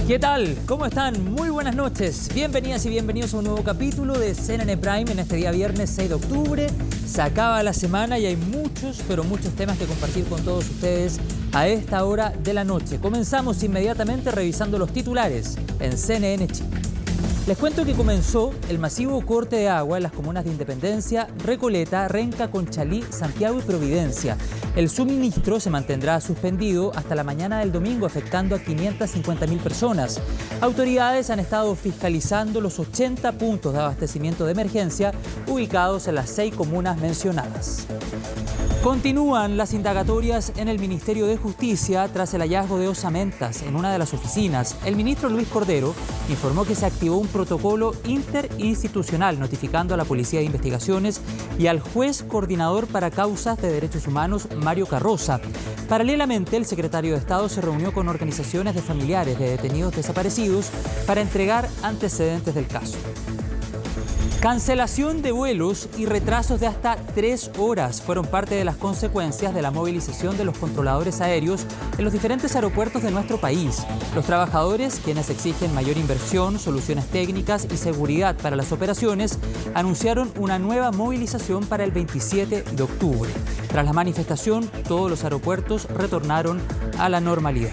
¿Qué tal? ¿Cómo están? Muy buenas noches. Bienvenidas y bienvenidos a un nuevo capítulo de CNN Prime en este día viernes 6 de octubre. Se acaba la semana y hay muchos, pero muchos temas que compartir con todos ustedes a esta hora de la noche. Comenzamos inmediatamente revisando los titulares en CNN Chile. Les cuento que comenzó el masivo corte de agua en las comunas de Independencia, Recoleta, Renca, Conchalí, Santiago y Providencia. El suministro se mantendrá suspendido hasta la mañana del domingo, afectando a 550.000 personas. Autoridades han estado fiscalizando los 80 puntos de abastecimiento de emergencia ubicados en las 6 comunas mencionadas. Continúan las indagatorias en el Ministerio de Justicia tras el hallazgo de osamentas en una de las oficinas. El ministro Luis Cordero informó que se activó un protocolo interinstitucional notificando a la Policía de Investigaciones y al juez coordinador para causas de derechos humanos, Mario Carroza. Paralelamente, el secretario de Estado se reunió con organizaciones de familiares de detenidos desaparecidos para entregar antecedentes del caso. Cancelación de vuelos y retrasos de hasta 3 horas fueron parte de las consecuencias de la movilización de los controladores aéreos en los diferentes aeropuertos de nuestro país. Los trabajadores, quienes exigen mayor inversión, soluciones técnicas y seguridad para las operaciones, anunciaron una nueva movilización para el 27 de octubre. Tras la manifestación, todos los aeropuertos retornaron a la normalidad.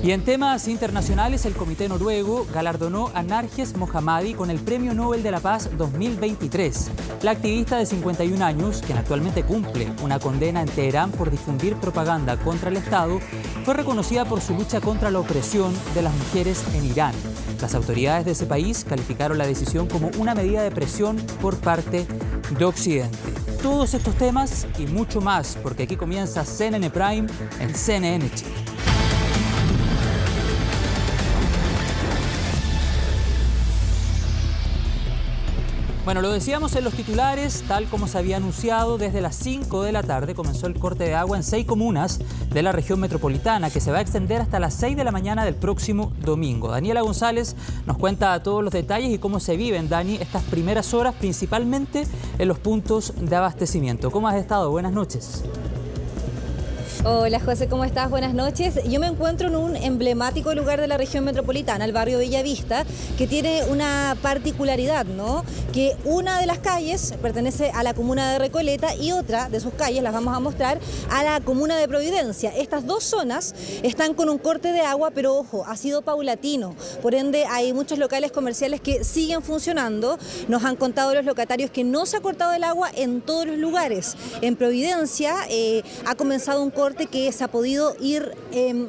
Y en temas internacionales, el Comité Noruego galardonó a Narges Mohammadi con el Premio Nobel de la Paz 2023. La activista de 51 años, quien actualmente cumple una condena en Teherán por difundir propaganda contra el Estado, fue reconocida por su lucha contra la opresión de las mujeres en Irán. Las autoridades de ese país calificaron la decisión como una medida de presión por parte de Occidente. Todos estos temas y mucho más, porque aquí comienza CNN Prime en CNN Chile. Bueno, lo decíamos en los titulares, tal como se había anunciado, desde las 5 de la tarde comenzó el corte de agua en 6 comunas de la región metropolitana, que se va a extender hasta las 6 de la mañana del próximo domingo. Daniela González nos cuenta todos los detalles y cómo se viven, Dani, estas primeras horas, principalmente en los puntos de abastecimiento. ¿Cómo has estado? Buenas noches. Hola José, ¿cómo estás? Buenas noches. Yo me encuentro en un emblemático lugar de la región metropolitana, el barrio Bellavista, que tiene una particularidad, ¿no? Que una de las calles pertenece a la comuna de Recoleta y otra de sus calles, las vamos a mostrar, a la comuna de Providencia. Estas dos zonas están con un corte de agua, pero ojo, ha sido paulatino. Por ende, hay muchos locales comerciales que siguen funcionando. Nos han contado los locatarios que no se ha cortado el agua en todos los lugares. En Providencia ha comenzado un corte que se ha podido ir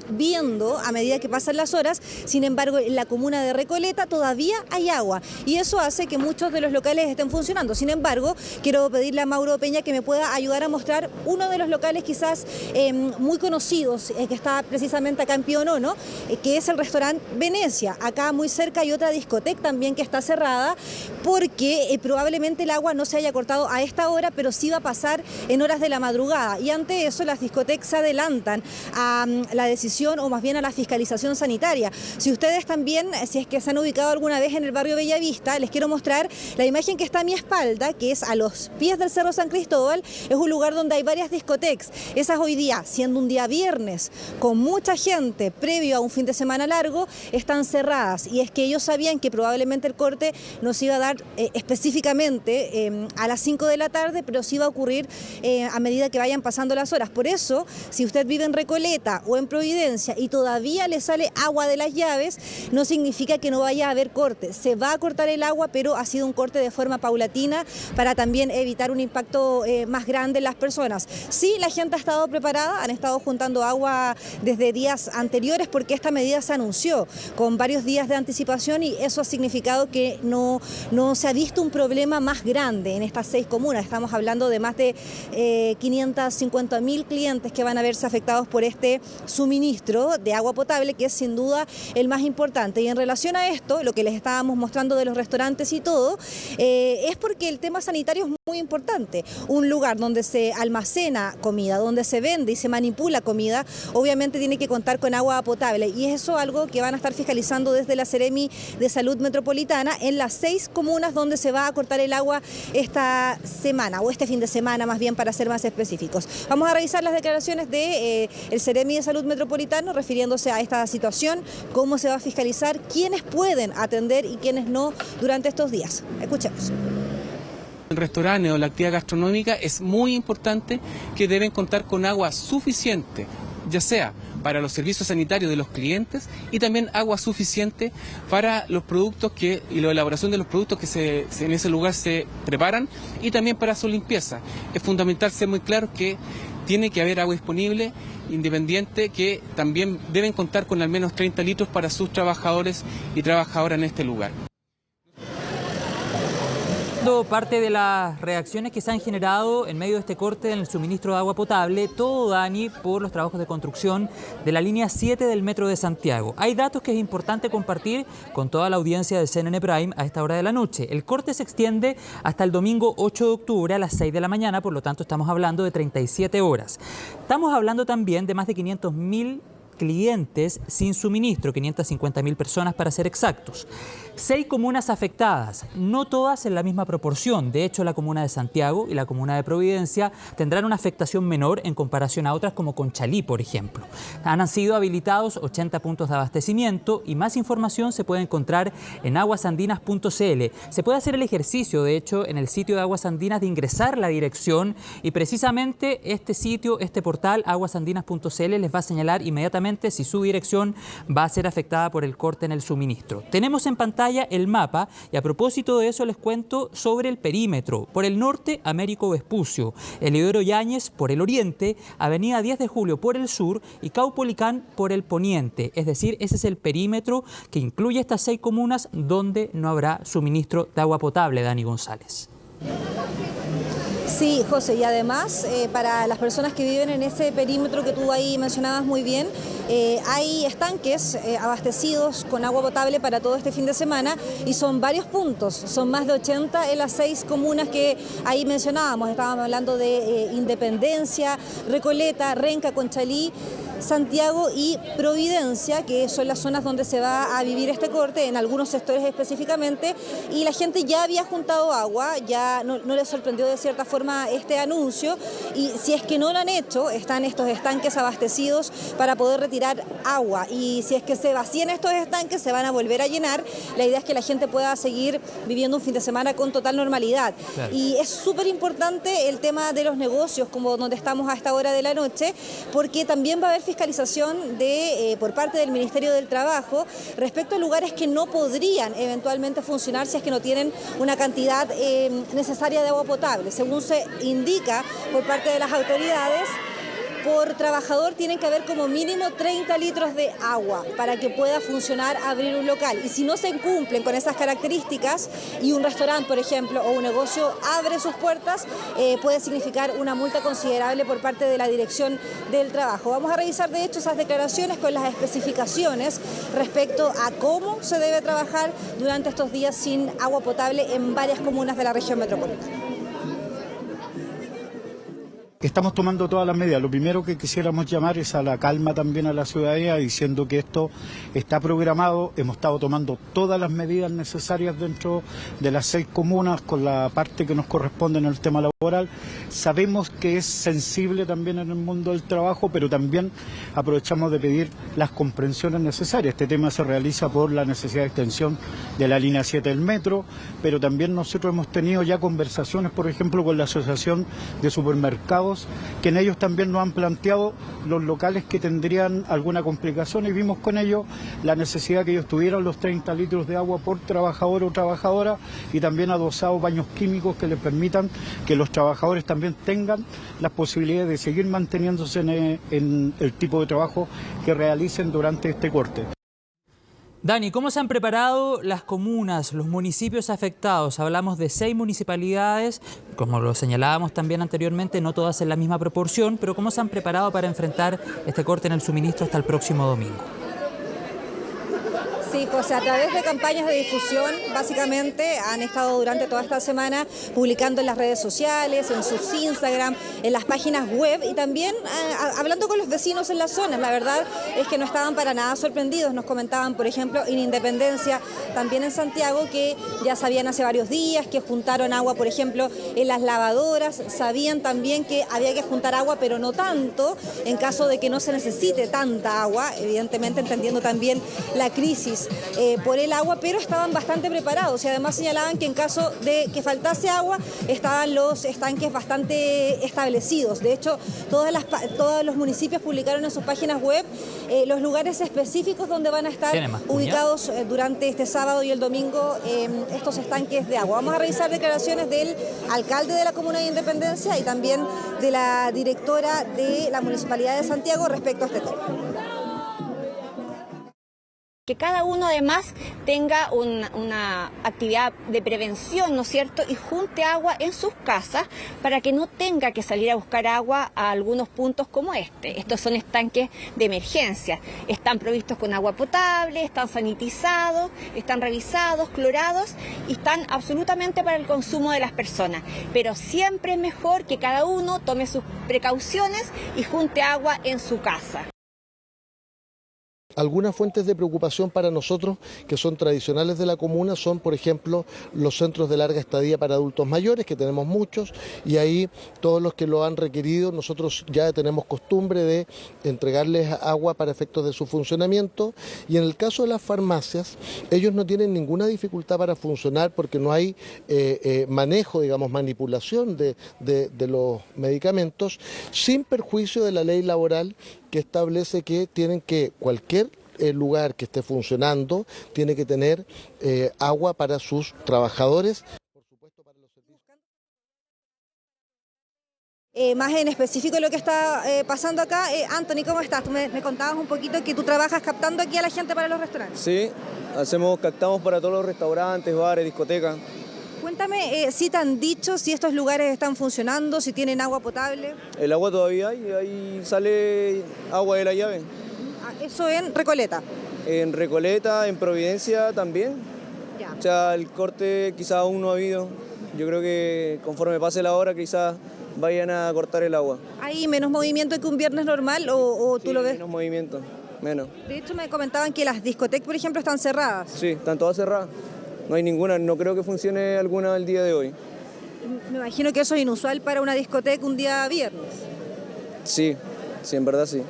viendo a medida que pasan las horas. Sin embargo, en la comuna de Recoleta todavía hay agua y eso hace que muchos de los locales estén funcionando. Sin embargo, quiero pedirle a Mauro Peña que me pueda ayudar a mostrar uno de los locales quizás muy conocidos, que está precisamente acá en Pionono, que es el restaurante Venecia. Acá muy cerca hay otra discoteca también que está cerrada porque probablemente el agua no se haya cortado a esta hora, pero sí va a pasar en horas de la madrugada. Y ante eso las discotecas se adelantan a la decisión o más bien a la fiscalización sanitaria. Si ustedes también, si es que se han ubicado alguna vez en el barrio Bellavista, les quiero mostrar la imagen que está a mi espalda, que es a los pies del Cerro San Cristóbal. Es un lugar donde hay varias discotecas. Esas hoy día, siendo un día viernes, con mucha gente previo a un fin de semana largo, están cerradas. Y es que ellos sabían que probablemente el corte no se iba a dar específicamente a las 5 de la tarde, pero sí va a ocurrir a medida que vayan pasando las horas. Por eso, si usted vive en Recoleta o en Providencia y todavía le sale agua de las llaves, no significa que no vaya a haber corte. Se va a cortar el agua, pero ha sido un corte de forma paulatina para también evitar un impacto más grande en las personas. Sí, la gente ha estado preparada, han estado juntando agua desde días anteriores porque esta medida se anunció con varios días de anticipación y eso ha significado que no se ha visto un problema más grande en estas 6 comunas. Estamos hablando de más de 550.000 clientes que van a verse afectados por este suministro de agua potable, que es sin duda el más importante. Y en relación a esto, lo que les estábamos mostrando de los restaurantes y todo, es porque el tema sanitario es muy importante. Un lugar donde se almacena comida, donde se vende y se manipula comida, obviamente tiene que contar con agua potable, y es eso algo que van a estar fiscalizando desde la Seremi de Salud Metropolitana en las 6 comunas donde se va a cortar el agua esta semana, o este fin de semana más bien, para ser más específicos. Vamos a revisar las declaraciones de el Seremi de Salud Metropolitano refiriéndose a esta situación, cómo se va a fiscalizar, quiénes pueden atender y quiénes no durante estos días. Escuchemos. El restaurante o la actividad gastronómica es muy importante que deben contar con agua suficiente, ya sea para los servicios sanitarios de los clientes y también agua suficiente para los productos y la elaboración de los productos que en ese lugar se preparan, y también para su limpieza. Es fundamental ser muy claro que tiene que haber agua disponible, independiente, que también deben contar con al menos 30 litros para sus trabajadores y trabajadoras en este lugar. Parte de las reacciones que se han generado en medio de este corte en el suministro de agua potable, todo, Dani, por los trabajos de construcción de la línea 7 del Metro de Santiago. Hay datos que es importante compartir con toda la audiencia de CNN Prime a esta hora de la noche. El corte se extiende hasta el domingo 8 de octubre a las 6 de la mañana, por lo tanto estamos hablando de 37 horas. Estamos hablando también de más de 500.000 clientes sin suministro, 550.000 personas para ser exactos. 6 comunas afectadas, no todas en la misma proporción. De hecho, la comuna de Santiago y la comuna de Providencia tendrán una afectación menor en comparación a otras como Conchalí, por ejemplo. Han sido habilitados 80 puntos de abastecimiento, y más información se puede encontrar en aguasandinas.cl. Se puede hacer el ejercicio, de hecho, en el sitio de Aguas Andinas, de ingresar la dirección, y precisamente este sitio, este portal, aguasandinas.cl, les va a señalar inmediatamente si su dirección va a ser afectada por el corte en el suministro. Tenemos en pantalla el mapa, y a propósito de eso les cuento sobre el perímetro. Por el norte, Américo Vespucio, Eliodoro Yáñez por el oriente, Avenida 10 de Julio por el sur y Caupolicán por el poniente. Es decir, ese es el perímetro que incluye estas 6 comunas donde no habrá suministro de agua potable, Dani González. Sí, José, y además para las personas que viven en ese perímetro que tú ahí mencionabas muy bien, hay estanques abastecidos con agua potable para todo este fin de semana, y son varios puntos, son más de 80 en las 6 comunas que ahí mencionábamos. Estábamos hablando de Independencia, Recoleta, Renca, Conchalí, Santiago y Providencia, que son las zonas donde se va a vivir este corte, en algunos sectores específicamente, y la gente ya había juntado agua, ya no les sorprendió de cierta forma este anuncio, y si es que no lo han hecho, están estos estanques abastecidos para poder retirar agua, y si es que se vacían estos estanques se van a volver a llenar. La idea es que la gente pueda seguir viviendo un fin de semana con total normalidad. Claro. Y es súper importante el tema de los negocios, como donde estamos a esta hora de la noche, porque también va a haber fiscalización por parte del Ministerio del Trabajo respecto a lugares que no podrían eventualmente funcionar si es que no tienen una cantidad necesaria de agua potable. Según se indica por parte de las autoridades, por trabajador tienen que haber como mínimo 30 litros de agua para que pueda funcionar, abrir un local. Y si no se cumplen con esas características y un restaurante, por ejemplo, o un negocio abre sus puertas, puede significar una multa considerable por parte de la Dirección del Trabajo. Vamos a revisar, de hecho, esas declaraciones con las especificaciones respecto a cómo se debe trabajar durante estos días sin agua potable en varias comunas de la región metropolitana. Estamos tomando todas las medidas. Lo primero que quisiéramos llamar es a la calma también a la ciudadanía, diciendo que esto está programado. Hemos estado tomando todas las medidas necesarias dentro de las 6 comunas con la parte que nos corresponde en el tema laboral. Sabemos que es sensible también en el mundo del trabajo, pero también aprovechamos de pedir las comprensiones necesarias. Este tema se realiza por la necesidad de extensión de la línea 7 del metro, pero también nosotros hemos tenido ya conversaciones, por ejemplo, con la Asociación de Supermercados, que en ellos también nos han planteado los locales que tendrían alguna complicación, y vimos con ellos la necesidad que ellos tuvieran los 30 litros de agua por trabajador o trabajadora, y también adosados baños químicos que les permitan que los trabajadores también tengan las posibilidades de seguir manteniéndose en el tipo de trabajo que realicen durante este corte. Dani, ¿cómo se han preparado las comunas, los municipios afectados? Hablamos de 6 municipalidades, como lo señalábamos también anteriormente, no todas en la misma proporción, pero ¿cómo se han preparado para enfrentar este corte en el suministro hasta el próximo domingo? Sí, José, a través de campañas de difusión, básicamente han estado durante toda esta semana publicando en las redes sociales, en sus Instagram, en las páginas web y también hablando con los vecinos en las zonas. La verdad es que no estaban para nada sorprendidos. Nos comentaban, por ejemplo, en Independencia, también en Santiago, que ya sabían hace varios días que juntaron agua, por ejemplo, en las lavadoras. Sabían también que había que juntar agua, pero no tanto, en caso de que no se necesite tanta agua, evidentemente entendiendo también la crisis por el agua, pero estaban bastante preparados y además señalaban que en caso de que faltase agua estaban los estanques bastante establecidos. De hecho, todos los municipios publicaron en sus páginas web los lugares específicos donde van a estar ubicados durante este sábado y el domingo estos estanques de agua. Vamos a revisar declaraciones del alcalde de la Comuna de Independencia y también de la directora de la Municipalidad de Santiago respecto a este tema. Que cada uno además tenga una actividad de prevención, ¿no es cierto?, y junte agua en sus casas para que no tenga que salir a buscar agua a algunos puntos como este. Estos son estanques de emergencia. Están provistos con agua potable, están sanitizados, están revisados, clorados y están absolutamente para el consumo de las personas. Pero siempre es mejor que cada uno tome sus precauciones y junte agua en su casa. Algunas fuentes de preocupación para nosotros que son tradicionales de la comuna son, por ejemplo, los centros de larga estadía para adultos mayores, que tenemos muchos, y ahí todos los que lo han requerido, nosotros ya tenemos costumbre de entregarles agua para efectos de su funcionamiento, y en el caso de las farmacias, ellos no tienen ninguna dificultad para funcionar porque no hay manejo, digamos, manipulación de los medicamentos, sin perjuicio de la ley laboral que establece que tienen que cualquier lugar que esté funcionando tiene que tener agua para sus trabajadores. Por supuesto, para los servicios. Más en específico lo que está pasando acá. Anthony, ¿cómo estás? Tú me contabas un poquito que tú trabajas captando aquí a la gente para los restaurantes. Sí, captamos para todos los restaurantes, bares, discotecas. Cuéntame, si te han dicho si estos lugares están funcionando, si tienen agua potable. El agua todavía hay, ahí sale agua de la llave. Eso en Recoleta. En Recoleta, en Providencia también. Ya. O sea, el corte quizás aún no ha habido. Yo creo que conforme pase la hora quizás vayan a cortar el agua. ¿Hay menos movimiento que un viernes normal o tú Sí, lo ves? menos movimiento, menos. De hecho me comentaban que las discotecas, por ejemplo, están cerradas. Sí, están todas cerradas. No hay ninguna, no creo que funcione alguna el día de hoy. Me imagino que eso es inusual para una discoteca un día viernes. Sí, en verdad sí.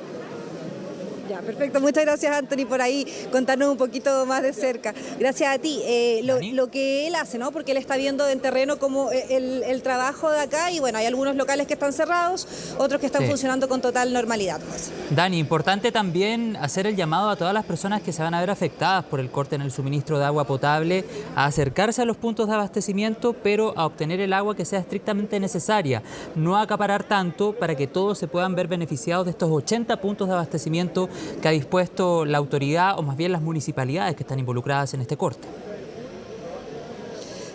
Ya, perfecto. Muchas gracias, Anthony, por ahí contarnos un poquito más de cerca. Gracias a ti. Lo que él hace, ¿no? Porque él está viendo en terreno como el trabajo de acá y bueno, hay algunos locales que están cerrados, otros que están funcionando con total normalidad. Pues. Dani, importante también hacer el llamado a todas las personas que se van a ver afectadas por el corte en el suministro de agua potable a acercarse a los puntos de abastecimiento, pero a obtener el agua que sea estrictamente necesaria, no a acaparar tanto para que todos se puedan ver beneficiados de estos 80 puntos de abastecimiento que ha dispuesto la autoridad o más bien las municipalidades que están involucradas en este corte.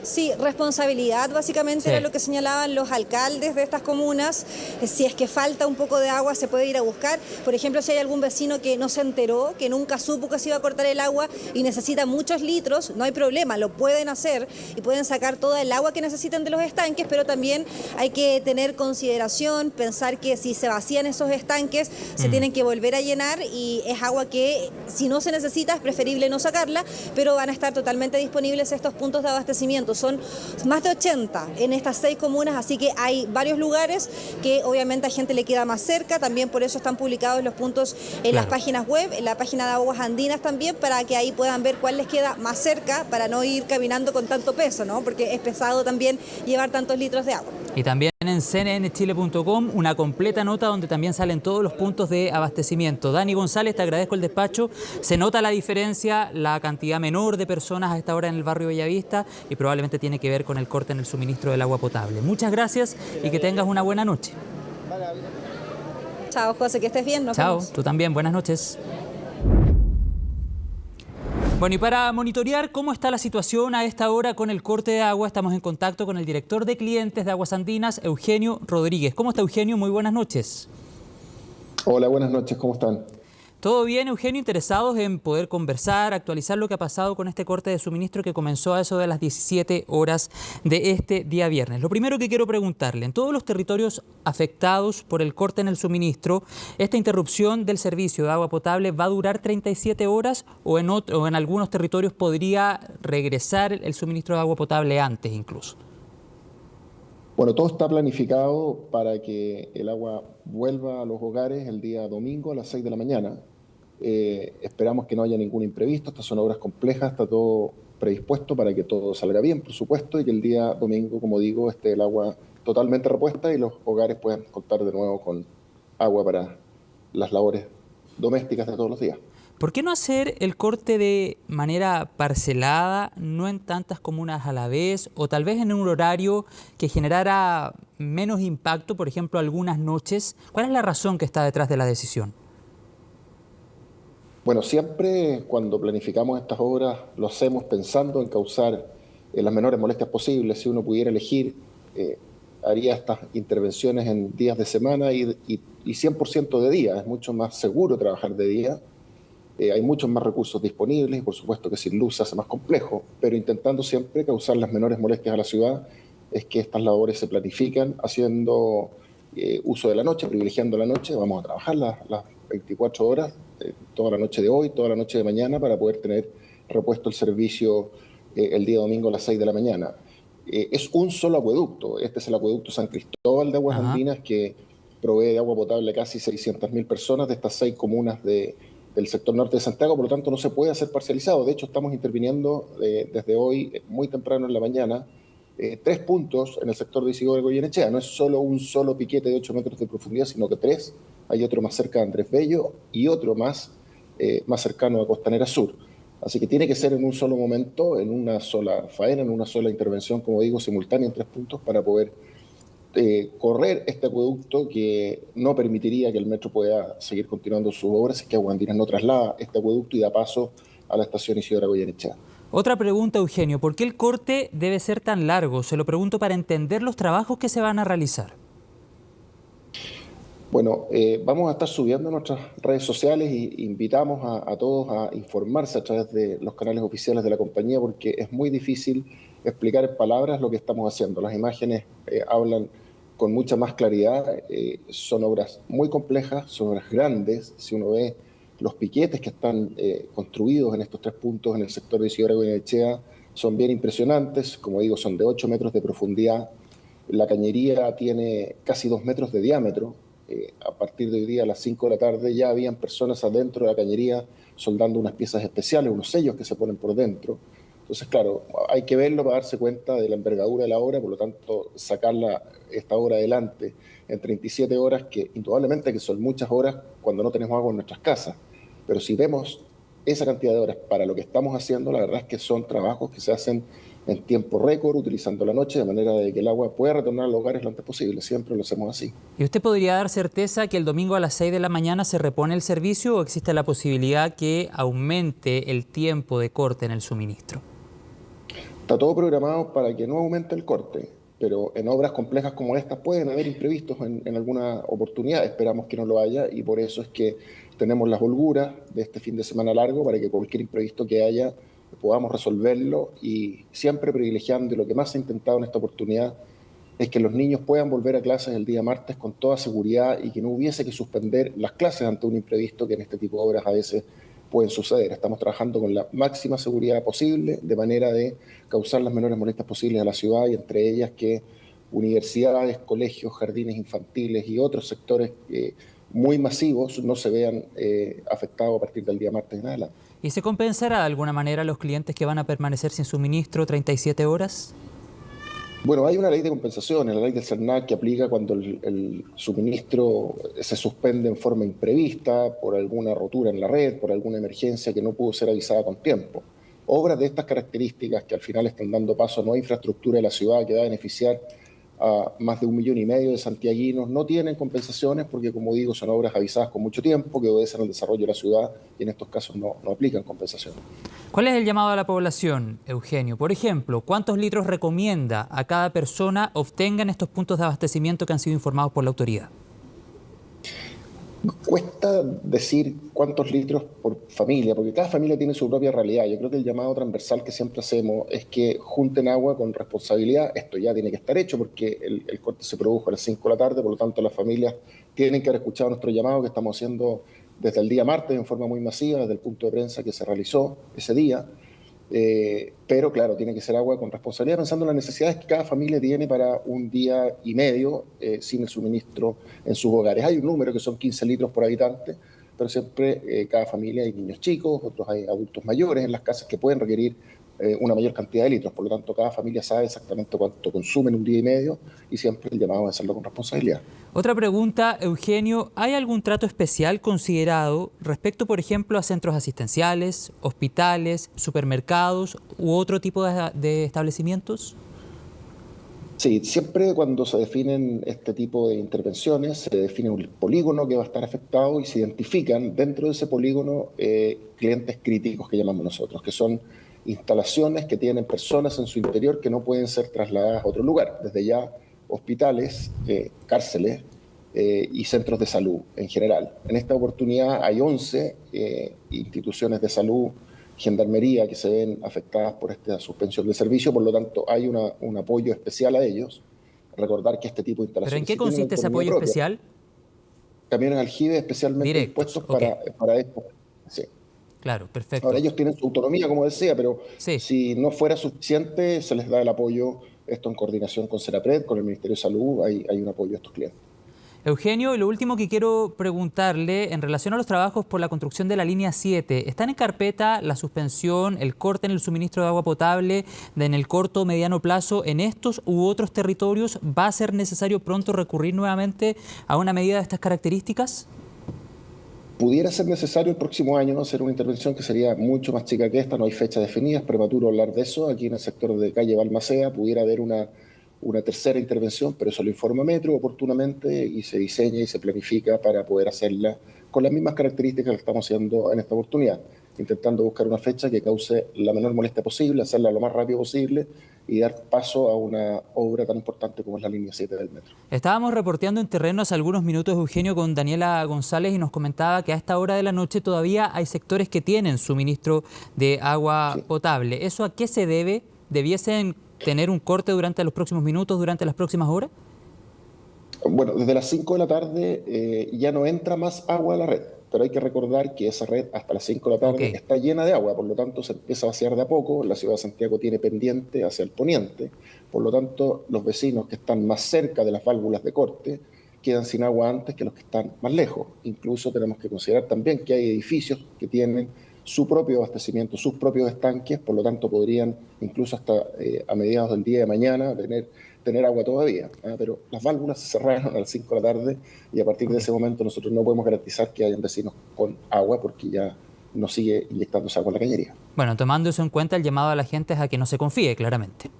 Sí, responsabilidad básicamente era lo que señalaban los alcaldes de estas comunas. Si es que falta un poco de agua se puede ir a buscar. Por ejemplo, si hay algún vecino que no se enteró, que nunca supo que se iba a cortar el agua y necesita muchos litros, no hay problema, lo pueden hacer y pueden sacar toda el agua que necesiten de los estanques, pero también hay que tener consideración, pensar que si se vacían esos estanques se tienen que volver a llenar y es agua que si no se necesita es preferible no sacarla, pero van a estar totalmente disponibles estos puntos de abastecimiento. Son más de 80 en estas 6 comunas, así que hay varios lugares que obviamente a gente le queda más cerca, también por eso están publicados los puntos en las páginas web, en la página de Aguas Andinas también, para que ahí puedan ver cuál les queda más cerca, para no ir caminando con tanto peso, ¿no? Porque es pesado también llevar tantos litros de agua. Y también en cnnchile.com una completa nota donde también salen todos los puntos de abastecimiento. Dani González, te agradezco el despacho. Se nota la diferencia, la cantidad menor de personas a esta hora en el barrio Bellavista y probablemente tiene que ver con el corte en el suministro del agua potable. Muchas gracias y que tengas una buena noche. Chao, José, que estés bien. Nos Chao, vemos. tú también. Buenas noches. Bueno, y para monitorear cómo está la situación a esta hora con el corte de agua, estamos en contacto con el director de clientes de Aguas Andinas, Eugenio Rodríguez. ¿Cómo está, Eugenio? Muy buenas noches. Hola, buenas noches, ¿cómo están? ¿Todo bien, Eugenio? Interesados en poder conversar, actualizar lo que ha pasado con este corte de suministro que comenzó a eso de las 17 horas de este día viernes. Lo primero que quiero preguntarle, en todos los territorios afectados por el corte en el suministro, ¿esta interrupción del servicio de agua potable va a durar 37 horas o en algunos territorios podría regresar el suministro de agua potable antes incluso? Bueno, todo está planificado para que el agua vuelva a los hogares el día domingo a las 6 de la mañana. Esperamos que no haya ningún imprevisto, estas son obras complejas, está todo predispuesto para que todo salga bien, por supuesto, y que el día domingo, como digo, esté el agua totalmente repuesta y los hogares puedan contar de nuevo con agua para las labores domésticas de todos los días. ¿Por qué no hacer el corte de manera parcelada, no en tantas comunas a la vez, o tal vez en un horario que generara menos impacto, por ejemplo, algunas noches? ¿Cuál es la razón que está detrás de la decisión? Bueno, siempre cuando planificamos estas obras lo hacemos pensando en causar las menores molestias posibles. Si uno pudiera elegir, haría estas intervenciones en días de semana y 100% de día. Es mucho más seguro trabajar de día. Hay muchos más recursos disponibles y por supuesto que sin luz se hace más complejo, pero intentando siempre causar las menores molestias a la ciudad, es que estas labores se planifican haciendo uso de la noche, privilegiando la noche. Vamos a trabajar las 24 horas, toda la noche de hoy, toda la noche de mañana, para poder tener repuesto el servicio el día domingo a las 6 de la mañana. Es un solo acueducto, este es el acueducto San Cristóbal de Aguas Andinas, que provee de agua potable a casi 600.000 personas de estas 6 comunas del sector norte de Santiago, por lo tanto no se puede hacer parcializado. De hecho, estamos interviniendo desde hoy, muy temprano en la mañana, 3 puntos en el sector de Isidoro de Goyenechea. No es solo un solo piquete de 8 metros de profundidad, sino que 3. Hay otro más cerca de Andrés Bello y otro más cercano a Costanera Sur. Así que tiene que ser en un solo momento, en una sola faena, en una sola intervención, como digo, simultánea en 3 puntos para poder correr este acueducto que no permitiría que el metro pueda seguir continuando sus obras y que Aguas Andinas no traslada este acueducto y da paso a la estación Isidora Goyenechea. Otra pregunta, Eugenio, ¿por qué el corte debe ser tan largo? Se lo pregunto para entender los trabajos que se van a realizar. Bueno, vamos a estar subiendo a nuestras redes sociales e invitamos a todos a informarse a través de los canales oficiales de la compañía, porque es muy difícil explicar en palabras lo que estamos haciendo. Las imágenes hablan con mucha más claridad. Son obras muy complejas, son obras grandes. Si uno ve los piquetes que están construidos en estos 3 puntos en el sector de Isidora Goyenechea, son bien impresionantes. Como digo, son de 8 metros de profundidad. La cañería tiene casi 2 metros de diámetro. A partir de hoy día a las 5 de la tarde ya habían personas adentro de la cañería soldando unas piezas especiales, unos sellos que se ponen por dentro. Entonces, claro, hay que verlo para darse cuenta de la envergadura de la obra, por lo tanto, esta obra adelante en 37 horas, que indudablemente que son muchas horas cuando no tenemos agua en nuestras casas. Pero si vemos esa cantidad de horas para lo que estamos haciendo, la verdad es que son trabajos que se hacen en tiempo récord, utilizando la noche, de manera de que el agua pueda retornar a los hogares lo antes posible. Siempre lo hacemos así. ¿Y usted podría dar certeza que el domingo a las 6 de la mañana se repone el servicio o existe la posibilidad que aumente el tiempo de corte en el suministro? Está todo programado para que no aumente el corte, pero en obras complejas como estas pueden haber imprevistos en alguna oportunidad. Esperamos que no lo haya y por eso es que tenemos las holguras de este fin de semana largo para que cualquier imprevisto que haya podamos resolverlo, y siempre privilegiando, y lo que más se ha intentado en esta oportunidad es que los niños puedan volver a clases el día martes con toda seguridad y que no hubiese que suspender las clases ante un imprevisto que en este tipo de obras a veces pueden suceder. Estamos trabajando con la máxima seguridad posible, de manera de causar las menores molestias posibles a la ciudad, y entre ellas que universidades, colegios, jardines infantiles y otros sectores muy masivos no se vean afectados a partir del día martes en adelante. ¿Y se compensará de alguna manera a los clientes que van a permanecer sin suministro 37 horas? Bueno, hay una ley de compensaciones, la ley del CERNAC, que aplica cuando el suministro se suspende en forma imprevista por alguna rotura en la red, por alguna emergencia que no pudo ser avisada con tiempo. Obras de estas características que al final están dando paso a nueva infraestructura de la ciudad que va a beneficiar a más de 1,5 millones de santiaguinos no tienen compensaciones porque, como digo, son obras avisadas con mucho tiempo que obedecen al desarrollo de la ciudad y en estos casos no aplican compensaciones. ¿Cuál es el llamado a la población, Eugenio? Por ejemplo, ¿cuántos litros recomienda a cada persona obtengan estos puntos de abastecimiento que han sido informados por la autoridad? Cuesta decir cuántos litros por familia, porque cada familia tiene su propia realidad. Yo creo que el llamado transversal que siempre hacemos es que junten agua con responsabilidad. Esto ya tiene que estar hecho porque el corte se produjo a las 5 de la tarde, por lo tanto las familias tienen que haber escuchado nuestro llamado que estamos haciendo desde el día martes en forma muy masiva, desde el punto de prensa que se realizó ese día. Pero claro, tiene que ser agua con responsabilidad, pensando en las necesidades que cada familia tiene para un día y medio sin el suministro en sus hogares. Hay un número que son 15 litros por habitante, pero siempre cada familia hay niños chicos, otros hay adultos mayores en las casas que pueden requerir una mayor cantidad de litros. Por lo tanto, cada familia sabe exactamente cuánto consume en un día y medio y siempre el llamado es hacerlo con responsabilidad. Otra pregunta, Eugenio, ¿hay algún trato especial considerado respecto, por ejemplo, a centros asistenciales, hospitales, supermercados u otro tipo de establecimientos? Sí, siempre cuando se definen este tipo de intervenciones, se define un polígono que va a estar afectado y se identifican dentro de ese polígono clientes críticos que llamamos nosotros, que son instalaciones que tienen personas en su interior que no pueden ser trasladadas a otro lugar, desde ya hospitales, cárceles y centros de salud en general. En esta oportunidad hay 11 instituciones de salud, gendarmería, que se ven afectadas por esta suspensión de servicio, por lo tanto hay un apoyo especial a ellos. Recordar que este tipo de instalaciones... ¿Pero en qué consiste ese apoyo especial? Camiones aljibe especialmente directos, dispuestos para esto. Sí. Claro, perfecto. Ahora ellos tienen su autonomía, como decía, pero sí, si no fuera suficiente, se les da el apoyo, esto en coordinación con Serapred, con el Ministerio de Salud, hay un apoyo a estos clientes. Eugenio, lo último que quiero preguntarle en relación a los trabajos por la construcción de la línea 7, ¿están en carpeta la suspensión, el corte en el suministro de agua potable en el corto o mediano plazo en estos u otros territorios? ¿Va a ser necesario pronto recurrir nuevamente a una medida de estas características? Pudiera ser necesario el próximo año hacer una intervención que sería mucho más chica que esta, no hay fecha definida, es prematuro hablar de eso. Aquí en el sector de calle Balmaceda pudiera haber una tercera intervención, pero eso lo informa Metro oportunamente y se diseña y se planifica para poder hacerla con las mismas características que estamos haciendo en esta oportunidad, intentando buscar una fecha que cause la menor molestia posible, hacerla lo más rápido posible y dar paso a una obra tan importante como es la línea 7 del metro. Estábamos reporteando en terreno hace algunos minutos, Eugenio, con Daniela González y nos comentaba que a esta hora de la noche todavía hay sectores que tienen suministro de agua potable. ¿Eso a qué se debe? ¿Debiesen tener un corte durante los próximos minutos, durante las próximas horas? Bueno, desde las 5 de la tarde ya no entra más agua a la red, pero hay que recordar que esa red hasta las 5 de la tarde está llena de agua, por lo tanto se empieza a vaciar de a poco. La ciudad de Santiago tiene pendiente hacia el poniente, por lo tanto los vecinos que están más cerca de las válvulas de corte quedan sin agua antes que los que están más lejos. Incluso tenemos que considerar también que hay edificios que tienen su propio abastecimiento, sus propios estanques, por lo tanto podrían incluso hasta a mediados del día de mañana tener agua todavía, pero las válvulas se cerraron a las 5 de la tarde y a partir de ese momento nosotros no podemos garantizar que hayan vecinos con agua porque ya no sigue inyectándose agua en la cañería. Bueno, tomando eso en cuenta, el llamado a la gente es a que no se confíe, claramente.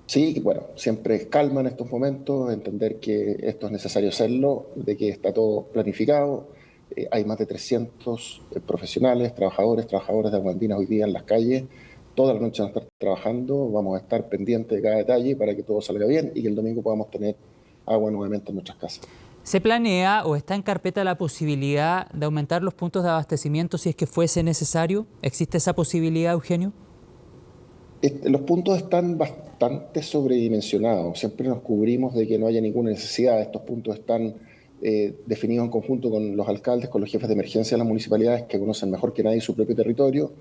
Sí, bueno, siempre calma en estos momentos, entender que esto es necesario hacerlo, de que está todo planificado. Hay más de 300 profesionales, trabajadoras de Agua Andina hoy día en las calles. Toda la noche van a estar trabajando, vamos a estar pendientes de cada detalle para que todo salga bien y que el domingo podamos tener agua nuevamente en nuestras casas. ¿Se planea o está en carpeta la posibilidad de aumentar los puntos de abastecimiento si es que fuese necesario? ¿Existe esa posibilidad, Eugenio? Los puntos están bastante sobredimensionados. Siempre nos cubrimos de que no haya ninguna necesidad. Estos puntos están definidos en conjunto con los alcaldes, con los jefes de emergencia de las municipalidades que conocen mejor que nadie su propio territorio.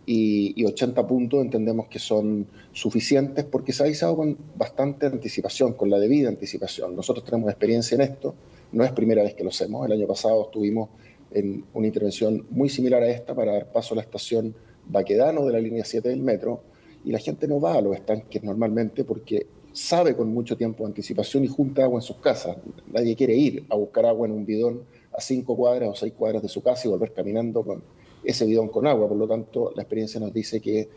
Y 80 puntos entendemos que son suficientes porque se ha avisado con bastante anticipación, con la debida anticipación. Nosotros tenemos experiencia en esto, no es primera vez que lo hacemos. El año pasado estuvimos en una intervención muy similar a esta para dar paso a la estación Baquedano de la línea 7 del metro y la gente no va a los estanques normalmente porque sabe con mucho tiempo de anticipación y junta agua en sus casas. Nadie quiere ir a buscar agua en un bidón a 5 cuadras o 6 cuadras de su casa y volver caminando con ese bidón con agua. Por lo tanto, la experiencia nos dice que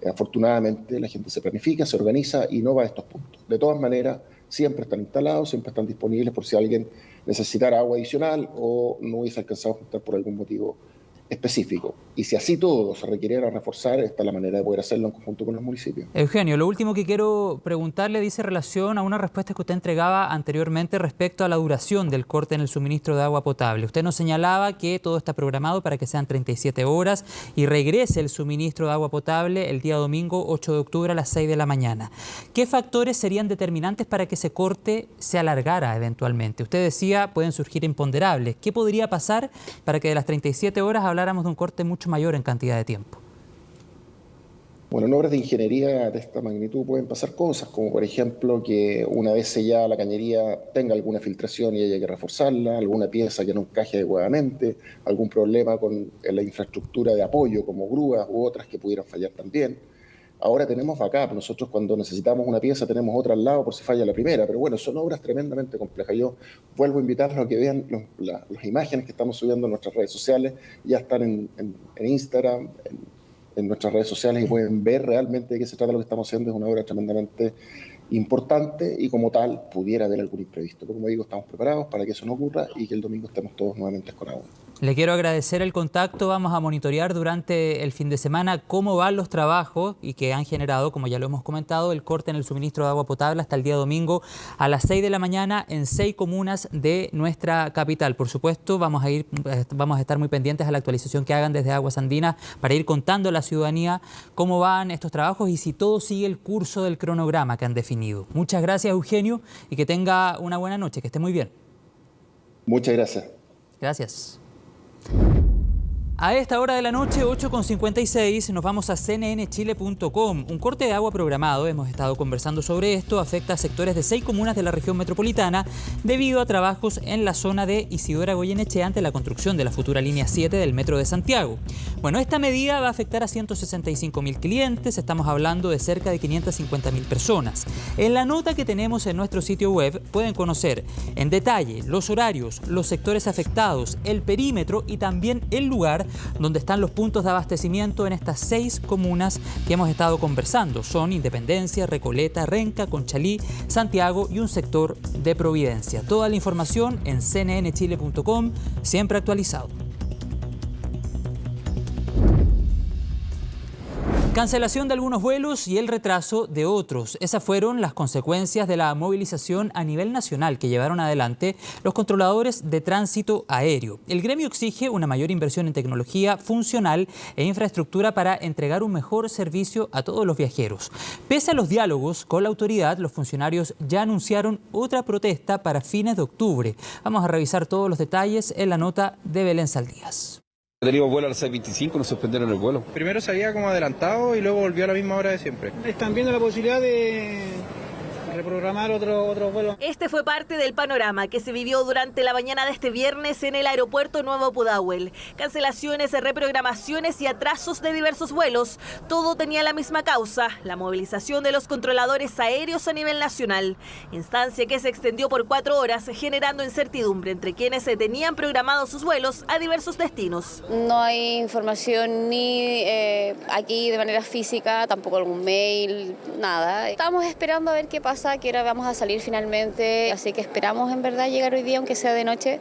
afortunadamente la gente se planifica, se organiza y no va a estos puntos. De todas maneras, siempre están instalados, siempre están disponibles por si alguien necesitara agua adicional o no hubiese alcanzado a juntar por algún motivo específico. Y si así todo se requiriera reforzar, esta es la manera de poder hacerlo en conjunto con los municipios. Eugenio, lo último que quiero preguntarle dice relación a una respuesta que usted entregaba anteriormente respecto a la duración del corte en el suministro de agua potable. Usted nos señalaba que todo está programado para que sean 37 horas y regrese el suministro de agua potable el día domingo 8 de octubre a las 6 de la mañana. ¿Qué factores serían determinantes para que ese corte se alargara eventualmente? Usted decía, pueden surgir imponderables. ¿Qué podría pasar para que de las 37 horas habláramos de un corte mucho mayor en cantidad de tiempo? Bueno, en obras de ingeniería de esta magnitud pueden pasar cosas, como por ejemplo que una vez sellada la cañería tenga alguna filtración y haya que reforzarla, alguna pieza que no encaje adecuadamente, algún problema con la infraestructura de apoyo como grúas u otras que pudieran fallar también. Ahora tenemos backup, nosotros cuando necesitamos una pieza tenemos otra al lado por si falla la primera, pero bueno, son obras tremendamente complejas. Yo vuelvo a invitarlos a que vean las imágenes que estamos subiendo en nuestras redes sociales, ya están en Instagram, en nuestras redes sociales y pueden ver realmente de qué se trata lo que estamos haciendo. Es una obra tremendamente importante y como tal pudiera haber algún imprevisto. Pero como digo, estamos preparados para que eso no ocurra y que el domingo estemos todos nuevamente con agua. Le quiero agradecer el contacto. Vamos a monitorear durante el fin de semana cómo van los trabajos y que han generado, como ya lo hemos comentado, el corte en el suministro de agua potable hasta el día domingo a las 6 de la mañana en 6 comunas de nuestra capital. Por supuesto, vamos a estar muy pendientes a la actualización que hagan desde Aguas Andinas para ir contando a la ciudadanía cómo van estos trabajos y si todo sigue el curso del cronograma que han definido. Muchas gracias, Eugenio, y que tenga una buena noche, que esté muy bien. Muchas gracias. Gracias. A esta hora de la noche, 8:56, nos vamos a cnnchile.com. Un corte de agua programado, hemos estado conversando sobre esto, afecta a sectores de 6 comunas de la región metropolitana debido a trabajos en la zona de Isidora Goyenechea ante la construcción de la futura línea 7 del Metro de Santiago. Bueno, esta medida va a afectar a 165.000 clientes, estamos hablando de cerca de 550.000 personas. En la nota que tenemos en nuestro sitio web pueden conocer en detalle los horarios, los sectores afectados, el perímetro y también el lugar donde están los puntos de abastecimiento en estas 6 comunas que hemos estado conversando. Son Independencia, Recoleta, Renca, Conchalí, Santiago y un sector de Providencia. Toda la información en cnnchile.com, siempre actualizado. Cancelación de algunos vuelos y el retraso de otros. Esas fueron las consecuencias de la movilización a nivel nacional que llevaron adelante los controladores de tránsito aéreo. El gremio exige una mayor inversión en tecnología funcional e infraestructura para entregar un mejor servicio a todos los viajeros. Pese a los diálogos con la autoridad, los funcionarios ya anunciaron otra protesta para fines de octubre. Vamos a revisar todos los detalles en la nota de Belén Saldías. Teníamos vuelo a las 6:25, nos suspendieron el vuelo. Primero se había como adelantado y luego volvió a la misma hora de siempre. Están viendo la posibilidad de reprogramar otro vuelo. Este fue parte del panorama que se vivió durante la mañana de este viernes en el aeropuerto Nuevo Pudahuel. Cancelaciones, reprogramaciones y atrasos de diversos vuelos. Todo tenía la misma causa, la movilización de los controladores aéreos a nivel nacional. Instancia que se extendió por 4 horas, generando incertidumbre entre quienes se tenían programados sus vuelos a diversos destinos. No hay información ni aquí de manera física, tampoco algún mail, nada. Estamos esperando a ver qué pasa, que ahora vamos a salir finalmente, así que esperamos en verdad llegar hoy día, aunque sea de noche,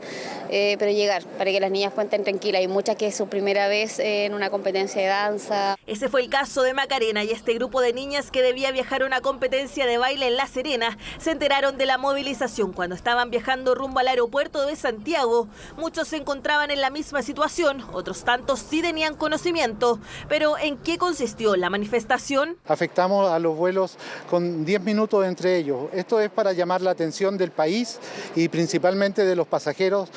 pero llegar para que las niñas cuenten tranquilas. Hay muchas que es su primera vez en una competencia de danza. Ese fue el caso de Macarena y este grupo de niñas que debía viajar a una competencia de baile en La Serena se enteraron de la movilización cuando estaban viajando rumbo al aeropuerto de Santiago. Muchos se encontraban en la misma situación, otros tantos sí tenían conocimiento. Pero ¿en qué consistió la manifestación? Afectamos a los vuelos con 10 minutos entre ellos. Esto es para llamar la atención del país y principalmente de los pasajeros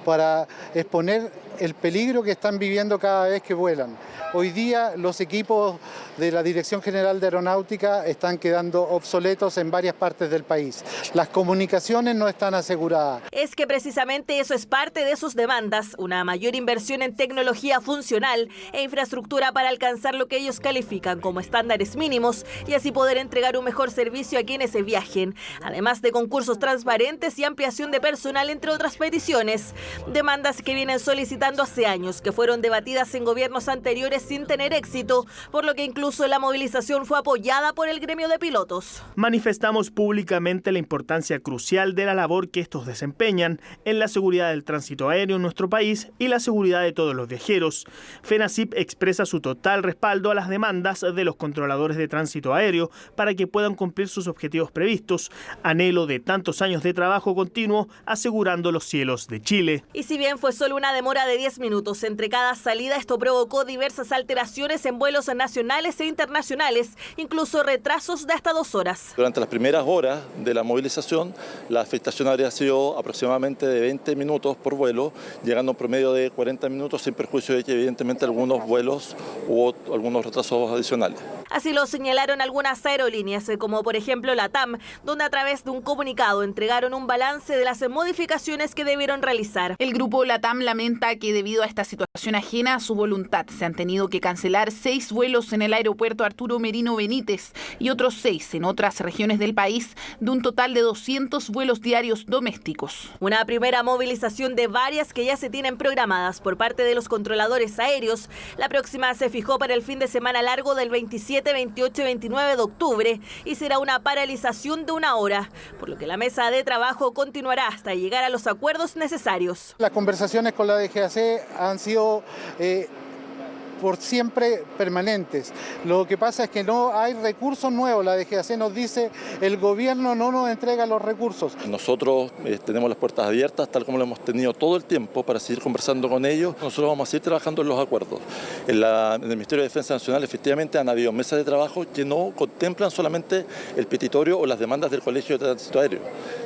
para exponer el peligro que están viviendo cada vez que vuelan. Hoy día los equipos de la Dirección General de Aeronáutica están quedando obsoletos en varias partes del país. Las comunicaciones no están aseguradas. Es que precisamente eso es parte de sus demandas, una mayor inversión en tecnología funcional e infraestructura para alcanzar lo que ellos califican como estándares mínimos y así poder entregar un mejor servicio a quienes se viajen, además de concursos transparentes y ampliación de personal, entre otras peticiones. Demandas que vienen solicitando realizando hace años, que fueron debatidas en gobiernos anteriores sin tener éxito, por lo que incluso la movilización fue apoyada por el gremio de pilotos. Manifestamos públicamente la importancia crucial de la labor que estos desempeñan en la seguridad del tránsito aéreo en nuestro país y la seguridad de todos los viajeros. FENACIP expresa su total respaldo a las demandas de los controladores de tránsito aéreo para que puedan cumplir sus objetivos previstos, anhelo de tantos años de trabajo continuo asegurando los cielos de Chile. Y si bien fue solo una demora de 10 minutos entre cada salida, esto provocó diversas alteraciones en vuelos nacionales e internacionales, incluso retrasos de hasta 2 horas. Durante las primeras horas de la movilización, la afectación habría sido aproximadamente de 20 minutos por vuelo, llegando a un promedio de 40 minutos, sin perjuicio de que evidentemente algunos vuelos hubo algunos retrasos adicionales. Así lo señalaron algunas aerolíneas, como por ejemplo la TAM, donde a través de un comunicado entregaron un balance de las modificaciones que debieron realizar. El grupo LATAM lamenta que debido a esta situación ajena a su voluntad se han tenido que cancelar 6 vuelos en el aeropuerto Arturo Merino Benítez y otros 6 en otras regiones del país, de un total de 200 vuelos diarios domésticos. Una primera movilización de varias que ya se tienen programadas por parte de los controladores aéreos. La próxima se fijó para el fin de semana largo del 27, 28 y 29 de octubre y será una paralización de 1 hora, por lo que la mesa de trabajo continuará hasta llegar a los acuerdos necesarios. Las conversaciones con la DGAC han sido por siempre permanentes. Lo que pasa es que no hay recursos nuevos. La DGAC nos dice, el gobierno no nos entrega los recursos. Nosotros tenemos las puertas abiertas, tal como lo hemos tenido todo el tiempo, para seguir conversando con ellos. Nosotros vamos a seguir trabajando en los acuerdos. En el Ministerio de Defensa Nacional efectivamente han habido mesas de trabajo que no contemplan solamente el petitorio o las demandas del Colegio de Tránsito Aéreo,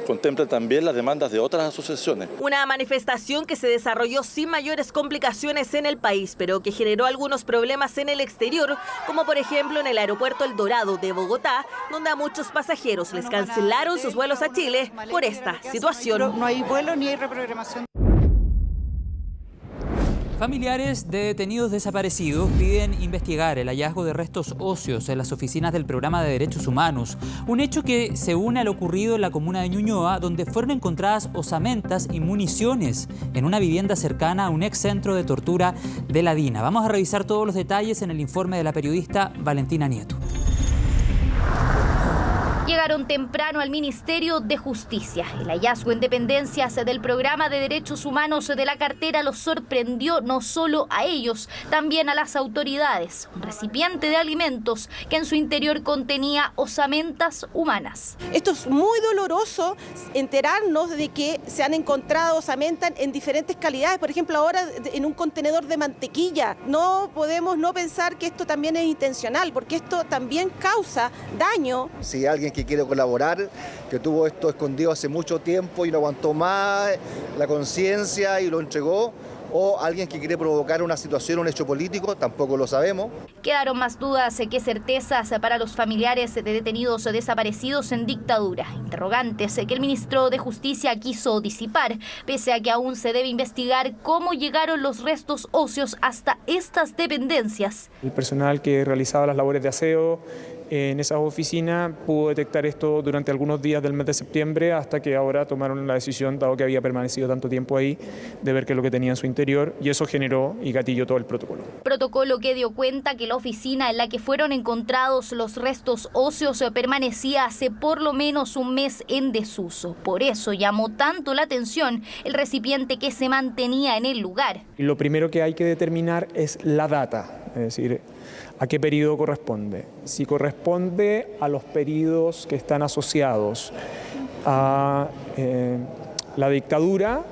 contemplan también las demandas de otras asociaciones. Una manifestación que se desarrolló sin mayores complicaciones en el país, pero que generó algunos problemas en el exterior, como por ejemplo en el aeropuerto El Dorado de Bogotá, donde a muchos pasajeros les cancelaron sus vuelos a Chile por esta situación. No hay vuelo ni hay reprogramación. Familiares de detenidos desaparecidos piden investigar el hallazgo de restos óseos en las oficinas del Programa de Derechos Humanos, un hecho que se une a lo ocurrido en la comuna de Ñuñoa, donde fueron encontradas osamentas y municiones en una vivienda cercana a un ex centro de tortura de la DINA. Vamos a revisar todos los detalles en el informe de la periodista Valentina Nieto. Llegaron temprano al Ministerio de Justicia. El hallazgo en dependencias del Programa de Derechos Humanos de la cartera los sorprendió no solo a ellos, también a las autoridades. Un recipiente de alimentos que en su interior contenía osamentas humanas. Esto es muy doloroso, enterarnos de que se han encontrado osamentas en diferentes calidades. Por ejemplo, ahora en un contenedor de mantequilla. No podemos no pensar que esto también es intencional, porque esto también causa daño. Si alguien que quiere colaborar, que tuvo esto escondido hace mucho tiempo y no aguantó más la conciencia y lo entregó, o alguien que quiere provocar una situación, un hecho político, tampoco lo sabemos. Quedaron más dudas que certezas para los familiares de detenidos desaparecidos en dictadura. Interrogantes que el ministro de Justicia quiso disipar, pese a que aún se debe investigar cómo llegaron los restos óseos hasta estas dependencias. El personal que realizaba las labores de aseo en esas oficinas pudo detectar esto durante algunos días del mes de septiembre, hasta que ahora tomaron la decisión, dado que había permanecido tanto tiempo ahí, de ver qué es lo que tenía en su interior, y eso generó y gatilló todo el protocolo. Protocolo que dio cuenta que la oficina en la que fueron encontrados los restos óseos permanecía hace por lo menos un mes en desuso. Por eso llamó tanto la atención el recipiente que se mantenía en el lugar. Lo primero que hay que determinar es la data, es decir, ¿a qué periodo corresponde? Si corresponde a los periodos que están asociados a la dictadura,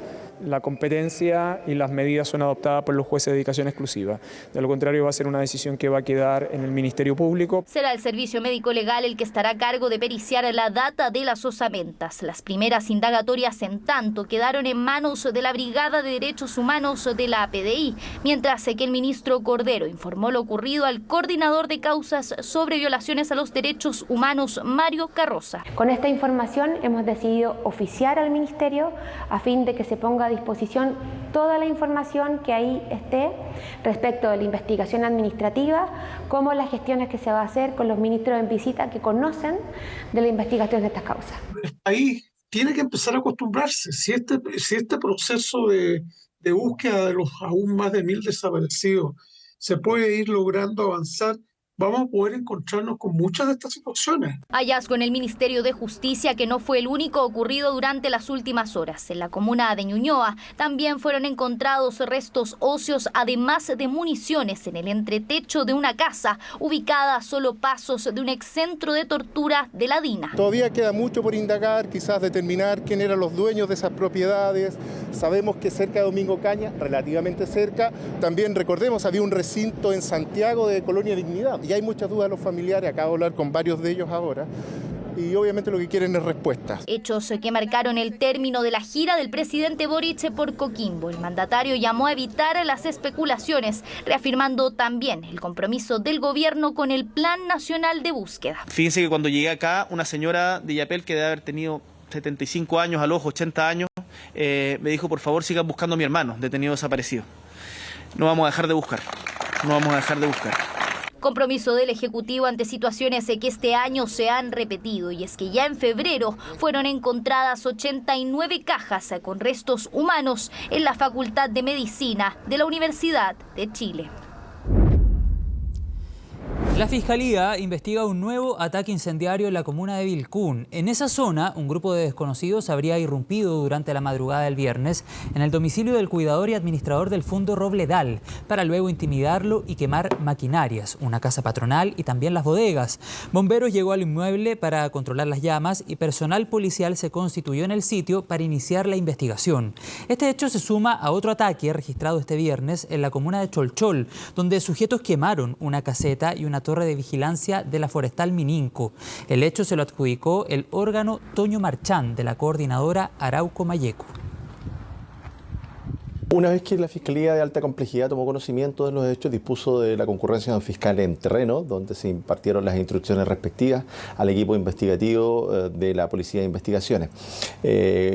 la competencia y las medidas son adoptadas por los jueces de dedicación exclusiva. De lo contrario, va a ser una decisión que va a quedar en el Ministerio Público. Será el Servicio Médico Legal el que estará a cargo de periciar la data de las osamentas. Las primeras indagatorias, en tanto, quedaron en manos de la Brigada de Derechos Humanos de la PDI, mientras que el ministro Cordero informó lo ocurrido al coordinador de causas sobre violaciones a los derechos humanos, Mario Carroza. Con esta información hemos decidido oficiar al Ministerio a fin de que se ponga a disposición toda la información que ahí esté respecto de la investigación administrativa, como las gestiones que se va a hacer con los ministros en visita que conocen de la investigación de estas causas. El país tiene que empezar a acostumbrarse. Si este proceso de de búsqueda de los aún más de 1000 desaparecidos se puede ir logrando avanzar, vamos a poder encontrarnos con muchas de estas situaciones. Hallazgo en el Ministerio de Justicia que no fue el único ocurrido durante las últimas horas. En la comuna de Ñuñoa también fueron encontrados restos óseos, además de municiones en el entretecho de una casa ubicada a solo pasos de un excentro de tortura de la DINA. Todavía queda mucho por indagar, quizás determinar quién eran los dueños de esas propiedades. Sabemos que cerca de Domingo Caña, relativamente cerca, también recordemos, había un recinto en Santiago de Colonia Dignidad. Y hay muchas dudas de los familiares, acabo de hablar con varios de ellos ahora, y obviamente lo que quieren es respuestas. Hechos que marcaron el término de la gira del presidente Boric por Coquimbo. El mandatario llamó a evitar las especulaciones, reafirmando también el compromiso del gobierno con el Plan Nacional de Búsqueda. Fíjense que cuando llegué acá, una señora de Illapel que debe haber tenido 75 años, a los 80 años, me dijo, por favor, sigan buscando a mi hermano, detenido desaparecido. No vamos a dejar de buscar, no vamos a dejar de buscar. Compromiso del Ejecutivo ante situaciones que este año se han repetido, y es que ya en febrero fueron encontradas 89 cajas con restos humanos en la Facultad de Medicina de la Universidad de Chile. La Fiscalía investiga un nuevo ataque incendiario en la comuna de Vilcún. En esa zona, un grupo de desconocidos habría irrumpido durante la madrugada del viernes en el domicilio del cuidador y administrador del Fondo Robledal, para luego intimidarlo y quemar maquinarias, una casa patronal y también las bodegas. Bomberos llegó al inmueble para controlar las llamas y personal policial se constituyó en el sitio para iniciar la investigación. Este hecho se suma a otro ataque registrado este viernes en la comuna de Cholchol, donde sujetos quemaron una caseta y una torre de vigilancia de la Forestal Mininco. El hecho se lo adjudicó el órgano Toño Marchán de la coordinadora Arauco Mayeco. Una vez que la Fiscalía de Alta Complejidad tomó conocimiento de los hechos, dispuso de la concurrencia de un fiscal en terreno, donde se impartieron las instrucciones respectivas al equipo investigativo de la Policía de Investigaciones.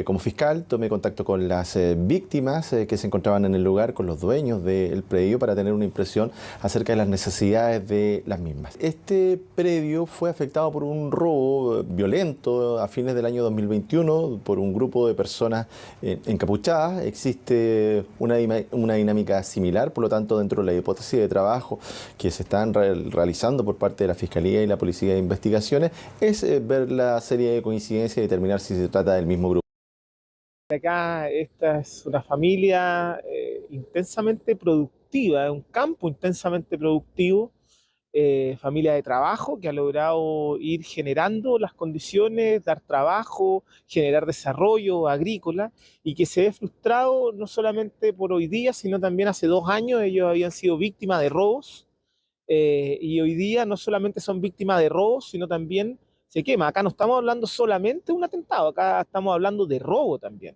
Como fiscal, tomé contacto con las víctimas que se encontraban en el lugar, con los dueños del predio, para tener una impresión acerca de las necesidades de las mismas. Este predio fue afectado por un robo violento a fines del año 2021 por un grupo de personas encapuchadas. Existe una dinámica similar, por lo tanto, dentro de la hipótesis de trabajo que se están realizando por parte de la Fiscalía y la Policía de Investigaciones es ver la serie de coincidencias y determinar si se trata del mismo grupo. Acá esta es una familia intensamente productiva, un campo intensamente productivo, familia de trabajo que ha logrado ir generando las condiciones, dar trabajo, generar desarrollo agrícola, y que se ve frustrado no solamente por hoy día, sino también hace 2 años ellos habían sido víctimas de robos, y hoy día no solamente son víctimas de robos, sino también se quema. Acá no estamos hablando solamente de un atentado, acá estamos hablando de robo también,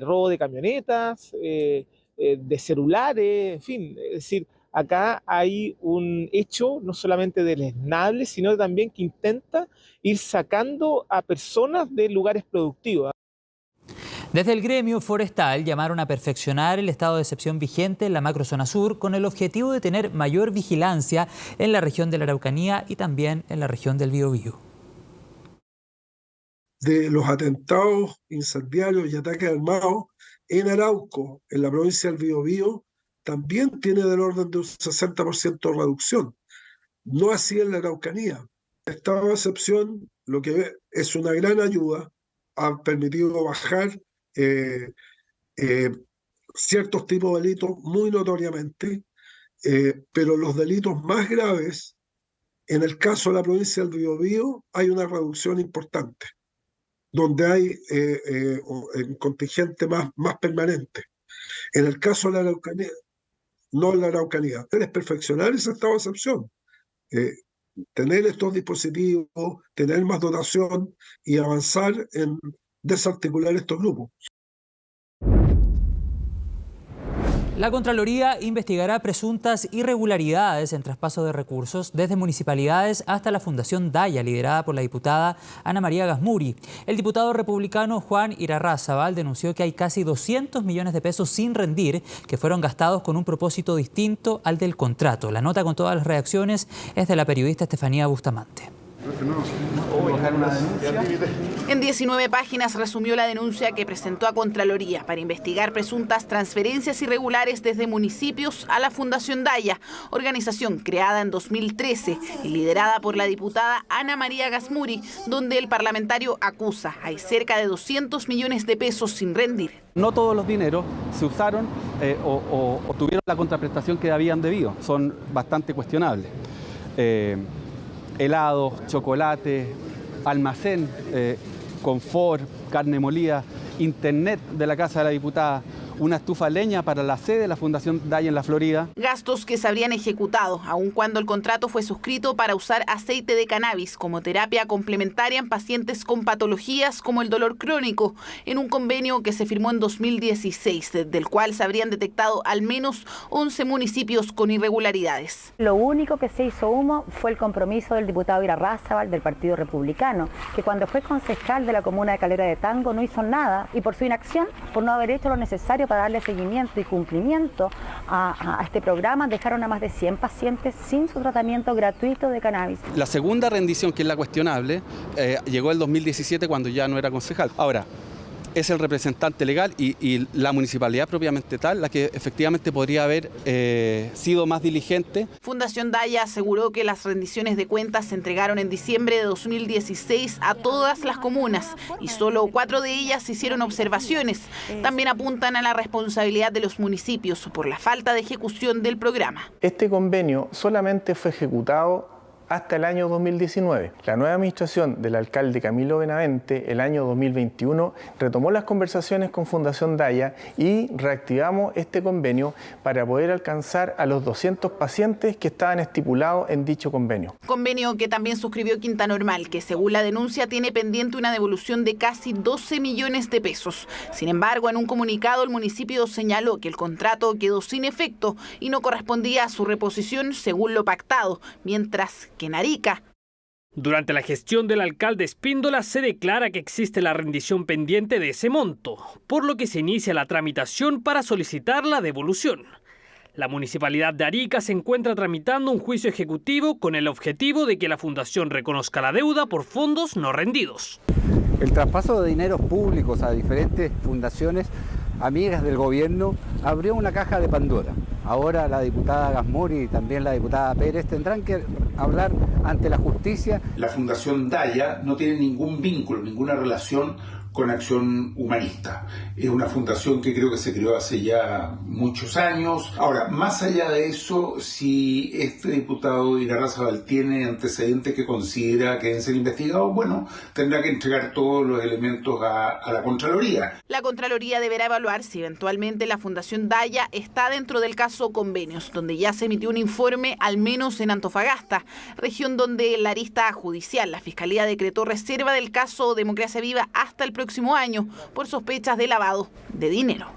robo de camionetas, de celulares, en fin, es decir, acá hay un hecho no solamente deleznable, sino también que intenta ir sacando a personas de lugares productivos. Desde el gremio forestal llamaron a perfeccionar el estado de excepción vigente en la macrozona sur con el objetivo de tener mayor vigilancia en la región de la Araucanía y también en la región del Biobío. De los atentados incendiarios y ataques armados en Arauco, en la provincia del Biobío, también tiene del orden de un 60% de reducción. No así en la Araucanía. Esta excepción, lo que es una gran ayuda, ha permitido bajar ciertos tipos de delitos muy notoriamente, pero los delitos más graves, en el caso de la provincia del Biobío, hay una reducción importante, donde hay un contingente más permanente. En el caso de la Araucanía, no en la Araucanía, es perfeccionar ese estado de excepción, tener estos dispositivos, tener más dotación y avanzar en desarticular estos grupos. La Contraloría investigará presuntas irregularidades en traspaso de recursos desde municipalidades hasta la Fundación Daya, liderada por la diputada Ana María Gasmuri. El diputado republicano Juan Irarrázaval denunció que hay casi 200 millones de pesos sin rendir que fueron gastados con un propósito distinto al del contrato. La nota con todas las reacciones es de la periodista Estefanía Bustamante. colocar una denuncia. En 19 páginas resumió la denuncia que presentó a Contraloría para investigar presuntas transferencias irregulares desde municipios a la Fundación Daya, organización creada en 2013 y liderada por la diputada Ana María Gasmuri, donde el parlamentario acusa hay cerca de 200 millones de pesos sin rendir. No todos los dineros se usaron o tuvieron la contraprestación que habían debido. Son bastante cuestionables. Helados, chocolate, almacén, confort, carne molida, internet de la casa de la diputada, una estufa a leña para la sede de la Fundación Daya en la Florida. Gastos que se habrían ejecutado, aun cuando el contrato fue suscrito para usar aceite de cannabis como terapia complementaria en pacientes con patologías como el dolor crónico, en un convenio que se firmó en 2016, del cual se habrían detectado al menos 11 municipios con irregularidades. Lo único que se hizo humo fue el compromiso del diputado Irarrázaval del Partido Republicano, que cuando fue concejal de la comuna de Calera de Tango no hizo nada, y por su inacción, por no haber hecho lo necesario para darle seguimiento y cumplimiento a este programa, dejaron a más de 100 pacientes sin su tratamiento gratuito de cannabis. La segunda rendición, que es la cuestionable, llegó el 2017 cuando ya no era concejal. Ahora, es el representante legal y la municipalidad propiamente tal la que efectivamente podría haber sido más diligente. Fundación Daya aseguró que las rendiciones de cuentas se entregaron en diciembre de 2016 a todas las comunas y solo 4 de ellas hicieron observaciones. También apuntan a la responsabilidad de los municipios por la falta de ejecución del programa. Este convenio solamente fue ejecutado hasta el año 2019. La nueva administración del alcalde Camilo Benavente, el año 2021, retomó las conversaciones con Fundación Daya y reactivamos este convenio para poder alcanzar a los 200 pacientes que estaban estipulados en dicho convenio. Convenio que también suscribió Quinta Normal, que según la denuncia tiene pendiente una devolución de casi 12 millones de pesos. Sin embargo, en un comunicado el municipio señaló que el contrato quedó sin efecto y no correspondía a su reposición según lo pactado, mientras que en Arica. Durante la gestión del alcalde Espíndola se declara que existe la rendición pendiente de ese monto, por lo que se inicia la tramitación para solicitar la devolución. La Municipalidad de Arica se encuentra tramitando un juicio ejecutivo con el objetivo de que la Fundación reconozca la deuda por fondos no rendidos. El traspaso de dineros públicos a diferentes fundaciones amigas del gobierno abrió una caja de Pandora. Ahora la diputada Gasmuri y también la diputada Pérez tendrán que hablar ante la justicia. La Fundación Daya no tiene ningún vínculo, ninguna relación con Acción Humanista. Es una fundación que creo que se creó hace ya muchos años. Ahora, más allá de eso, si este diputado Irarrázaval tiene antecedentes que considera que deben ser investigados, bueno, tendrá que entregar todos los elementos a la Contraloría. La Contraloría deberá evaluar si eventualmente la Fundación Daya está dentro del caso Convenios, donde ya se emitió un informe, al menos en Antofagasta, región donde en la arista judicial la Fiscalía decretó reserva del caso Democracia Viva hasta el próximo año por sospechas de lavado de dinero.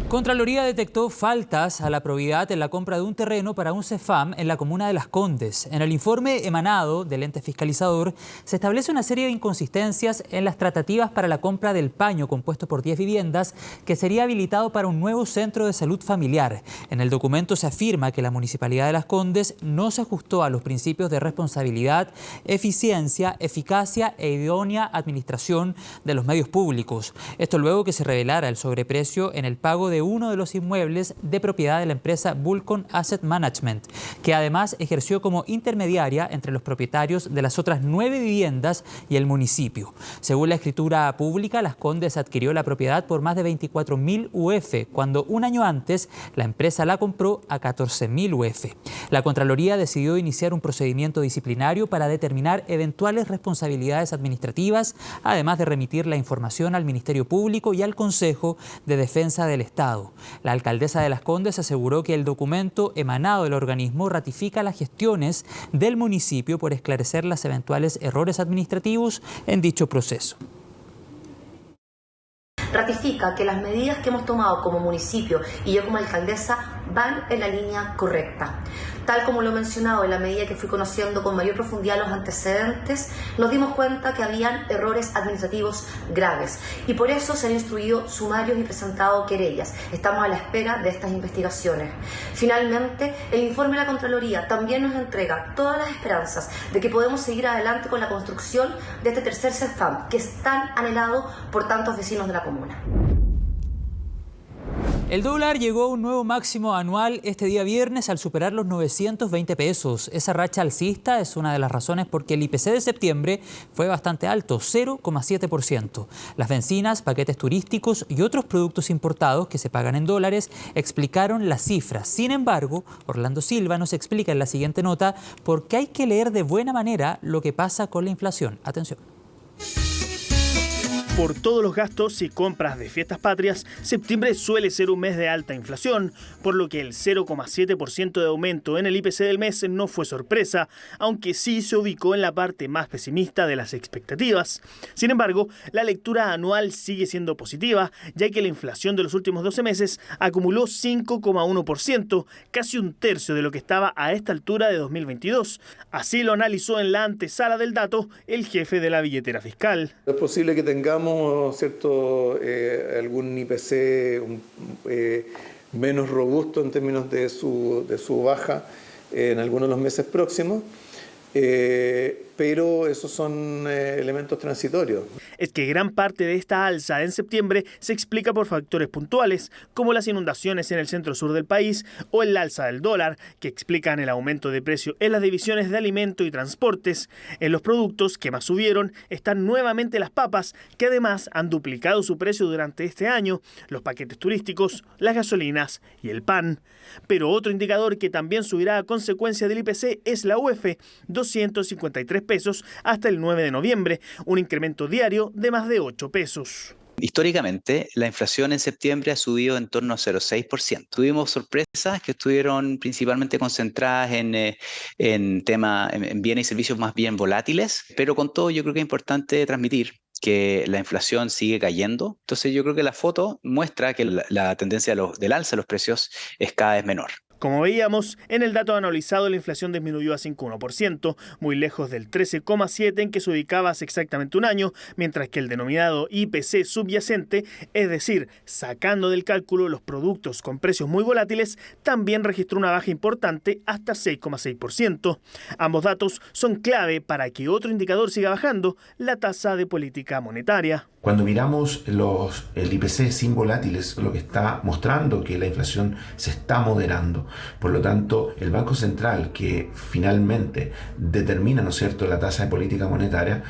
Contraloría detectó faltas a la probidad en la compra de un terreno para un CEFAM en la comuna de Las Condes. En el informe emanado del ente fiscalizador se establece una serie de inconsistencias en las tratativas para la compra del paño compuesto por 10 viviendas que sería habilitado para un nuevo centro de salud familiar. En el documento se afirma que la Municipalidad de Las Condes no se ajustó a los principios de responsabilidad, eficiencia, eficacia e idónea administración de los medios públicos. Esto luego que se revelara el sobreprecio en el pago de uno de los inmuebles de propiedad de la empresa Vulcan Asset Management, que además ejerció como intermediaria entre los propietarios de las otras 9 viviendas y el municipio. Según la escritura pública, Las Condes adquirió la propiedad por más de 24.000 UF, cuando un año antes la empresa la compró a 14.000 UF. La Contraloría decidió iniciar un procedimiento disciplinario para determinar eventuales responsabilidades administrativas, además de remitir la información al Ministerio Público y al Consejo de Defensa del Estado. La alcaldesa de Las Condes aseguró que el documento emanado del organismo ratifica las gestiones del municipio por esclarecer los eventuales errores administrativos en dicho proceso. Ratifica que las medidas que hemos tomado como municipio y yo como alcaldesa van en la línea correcta. Tal como lo he mencionado, en la medida que fui conociendo con mayor profundidad los antecedentes, nos dimos cuenta que habían errores administrativos graves y por eso se han instruido sumarios y presentado querellas. Estamos a la espera de estas investigaciones. Finalmente, el informe de la Contraloría también nos entrega todas las esperanzas de que podemos seguir adelante con la construcción de este tercer CEFAM, que es tan anhelado por tantos vecinos de la comuna. El dólar llegó a un nuevo máximo anual este día viernes al superar los 920 pesos. Esa racha alcista es una de las razones por qué el IPC de septiembre fue bastante alto, 0,7%. Las bencinas, paquetes turísticos y otros productos importados que se pagan en dólares explicaron las cifras. Sin embargo, Orlando Silva nos explica en la siguiente nota por qué hay que leer de buena manera lo que pasa con la inflación. Atención. Por todos los gastos y compras de fiestas patrias, septiembre suele ser un mes de alta inflación, por lo que el 0,7% de aumento en el IPC del mes no fue sorpresa, aunque sí se ubicó en la parte más pesimista de las expectativas. Sin embargo, la lectura anual sigue siendo positiva, ya que la inflación de los últimos 12 meses acumuló 5,1%, casi un tercio de lo que estaba a esta altura de 2022. Así lo analizó en la antesala del dato el jefe de la billetera fiscal. Es posible que tengamos algún IPC menos robusto en términos de su baja en algunos de los meses próximos, pero esos son elementos transitorios. Es que gran parte de esta alza en septiembre se explica por factores puntuales, como las inundaciones en el centro-sur del país o el alza del dólar, que explican el aumento de precio en las divisiones de alimento y transportes. En los productos que más subieron están nuevamente las papas, que además han duplicado su precio durante este año, los paquetes turísticos, las gasolinas y el pan. Pero otro indicador que también subirá a consecuencia del IPC es la UF, 253 pesos hasta el 9 de noviembre, un incremento diario de más de 8 pesos. Históricamente, la inflación en septiembre ha subido en torno a 0,6%. Tuvimos sorpresas que estuvieron principalmente concentradas en bienes y servicios más bien volátiles, pero con todo yo creo que es importante transmitir que la inflación sigue cayendo. Entonces yo creo que la foto muestra que la tendencia del alza de los precios es cada vez menor. Como veíamos, en el dato analizado la inflación disminuyó a 5,1%, muy lejos del 13,7% en que se ubicaba hace exactamente un año, mientras que el denominado IPC subyacente, es decir, sacando del cálculo los productos con precios muy volátiles, también registró una baja importante hasta 6,6%. Ambos datos son clave para que otro indicador siga bajando, la tasa de política monetaria. Cuando miramos el IPC sin volátiles, lo que está mostrando que la inflación se está moderando. Por lo tanto, el Banco Central, que finalmente determina, ¿no es cierto?, la tasa de política monetaria,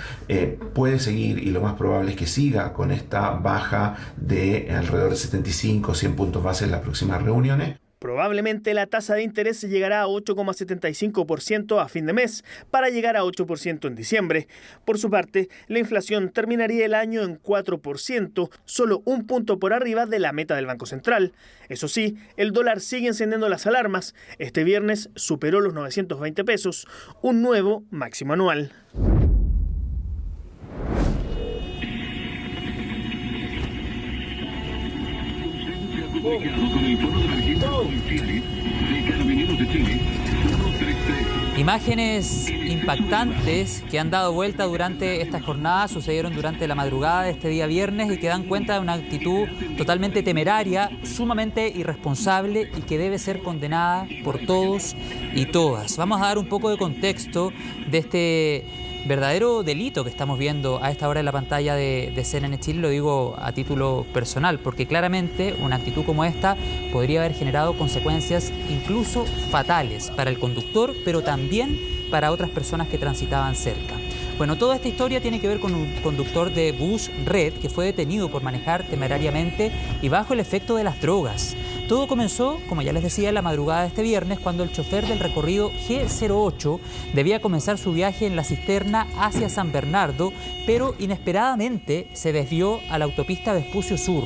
puede seguir, y lo más probable es que siga con esta baja de alrededor de 75 o 100 puntos base en las próximas reuniones. Probablemente la tasa de interés llegará a 8,75% a fin de mes, para llegar a 8% en diciembre. Por su parte, la inflación terminaría el año en 4%, solo un punto por arriba de la meta del Banco Central. Eso sí, el dólar sigue encendiendo las alarmas. Este viernes superó los 920 pesos, un nuevo máximo anual. Imágenes impactantes que han dado vuelta durante esta jornada sucedieron durante la madrugada de este día viernes y que dan cuenta de una actitud totalmente temeraria, sumamente irresponsable y que debe ser condenada por todos y todas. Vamos a dar un poco de contexto de este verdadero delito que estamos viendo a esta hora en la pantalla de CNN Chile. Lo digo a título personal, porque claramente una actitud como esta podría haber generado consecuencias incluso fatales para el conductor, pero también para otras personas que transitaban cerca. Bueno, toda esta historia tiene que ver con un conductor de bus Red que fue detenido por manejar temerariamente y bajo el efecto de las drogas. Todo comenzó, como ya les decía, en la madrugada de este viernes, cuando el chofer del recorrido G08 debía comenzar su viaje en la cisterna hacia San Bernardo, pero inesperadamente se desvió a la autopista Vespucio Sur.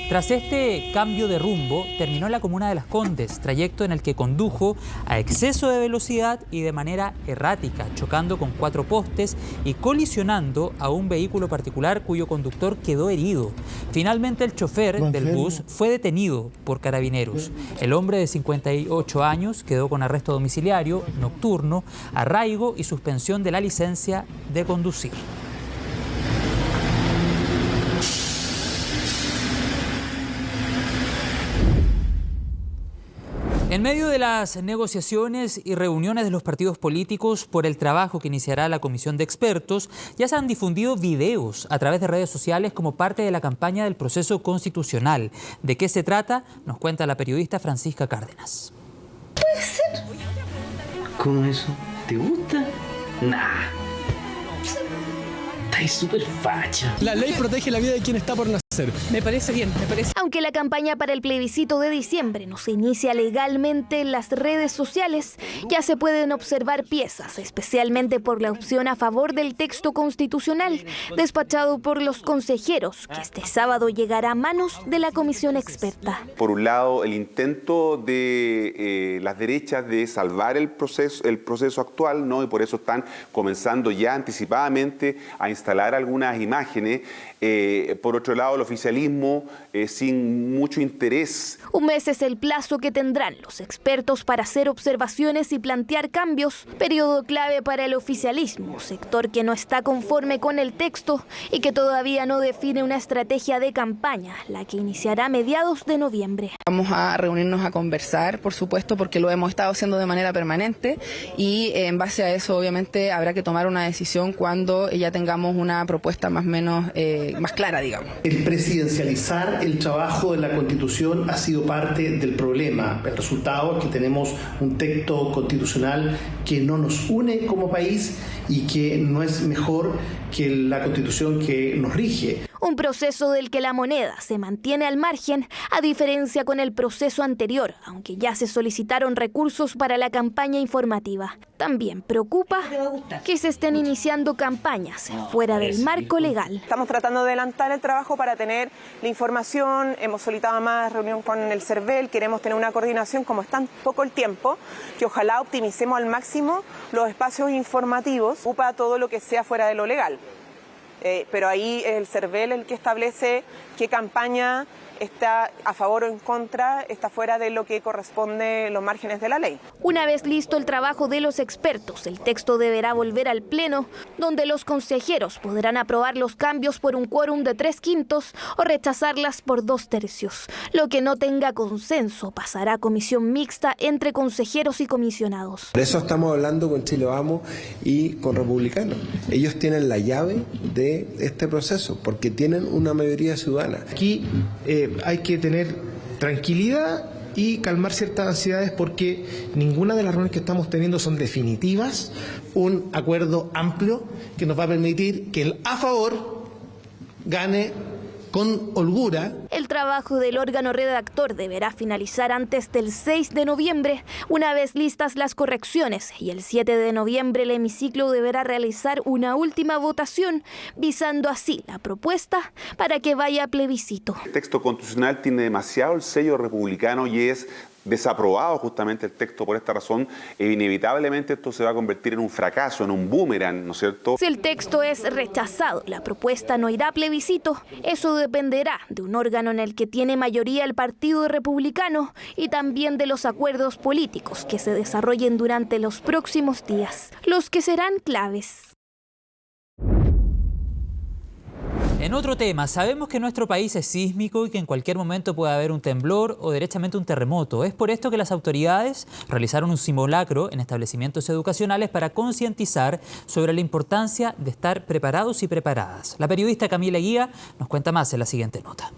Tras este cambio de rumbo, terminó en la comuna de Las Condes, trayecto en el que condujo a exceso de velocidad y de manera errática, chocando con 4 postes y colisionando a un vehículo particular cuyo conductor quedó herido. Finalmente, el chofer del bus fue detenido por carabineros. El hombre de 58 años quedó con arresto domiciliario, nocturno, arraigo y suspensión de la licencia de conducir. En medio de las negociaciones y reuniones de los partidos políticos por el trabajo que iniciará la comisión de expertos, ya se han difundido videos a través de redes sociales como parte de la campaña del proceso constitucional. ¿De qué se trata? Nos cuenta la periodista Francisca Cárdenas. ¿Puede ser? ¿Cómo eso? ¿Te gusta? Nah. Estáis súper facha. La ley protege la vida de quien está por nacer. Me parece bien, me parece. Aunque la campaña para el plebiscito de diciembre no se inicia legalmente en las redes sociales, ya se pueden observar piezas, especialmente por la opción a favor del texto constitucional, despachado por los consejeros, que este sábado llegará a manos de la comisión experta. Por un lado, el intento de las derechas de salvar el proceso actual, ¿no? Y por eso están comenzando ya anticipadamente a instalar algunas imágenes. Por otro lado, el oficialismo sin mucho interés. Un mes es el plazo que tendrán los expertos para hacer observaciones y plantear cambios, periodo clave para el oficialismo, sector que no está conforme con el texto y que todavía no define una estrategia de campaña, la que iniciará a mediados de noviembre. Vamos a reunirnos a conversar, por supuesto, porque lo hemos estado haciendo de manera permanente y en base a eso obviamente habrá que tomar una decisión cuando ya tengamos una propuesta más o menos más clara, digamos. El presidencializar el trabajo de la Constitución ha sido parte del problema. El resultado es que tenemos un texto constitucional que no nos une como país y que no es mejor que la Constitución que nos rige. Un proceso del que la moneda se mantiene al margen, a diferencia con el proceso anterior, aunque ya se solicitaron recursos para la campaña informativa. También preocupa que se estén iniciando campañas fuera del marco legal. Estamos tratando de adelantar el trabajo para tener la información, hemos solicitado más reunión con el CERVEL, queremos tener una coordinación, como es tan poco el tiempo, que ojalá optimicemos al máximo los espacios informativos, ocupa todo lo que sea fuera de lo legal. Pero ahí es el CERVEL el que establece qué campaña está a favor o en contra, está fuera de lo que corresponde los márgenes de la ley. Una vez listo el trabajo de los expertos, el texto deberá volver al Pleno, donde los consejeros podrán aprobar los cambios por un quórum de 3/5 o rechazarlas por 2/3. Lo que no tenga consenso pasará a comisión mixta entre consejeros y comisionados. Por eso estamos hablando con Chile Vamos y con Republicanos. Ellos tienen la llave de este proceso, porque tienen una mayoría ciudadana. Aquí hay que tener tranquilidad y calmar ciertas ansiedades porque ninguna de las reuniones que estamos teniendo son definitivas. Un acuerdo amplio que nos va a permitir que el a favor gane con holgura. El trabajo del órgano redactor deberá finalizar antes del 6 de noviembre, una vez listas las correcciones, y el 7 de noviembre el hemiciclo deberá realizar una última votación, visando así la propuesta para que vaya a plebiscito. El texto constitucional tiene demasiado el sello republicano y es desaprobado justamente el texto por esta razón, inevitablemente esto se va a convertir en un fracaso, en un boomerang, ¿no es cierto? Si el texto es rechazado, la propuesta no irá a plebiscito. Eso dependerá de un órgano en el que tiene mayoría el Partido Republicano y también de los acuerdos políticos que se desarrollen durante los próximos días, los que serán claves. En otro tema, sabemos que nuestro país es sísmico y que en cualquier momento puede haber un temblor o derechamente un terremoto. Es por esto que las autoridades realizaron un simulacro en establecimientos educacionales para concientizar sobre la importancia de estar preparados y preparadas. La periodista Camila Guía nos cuenta más en la siguiente nota.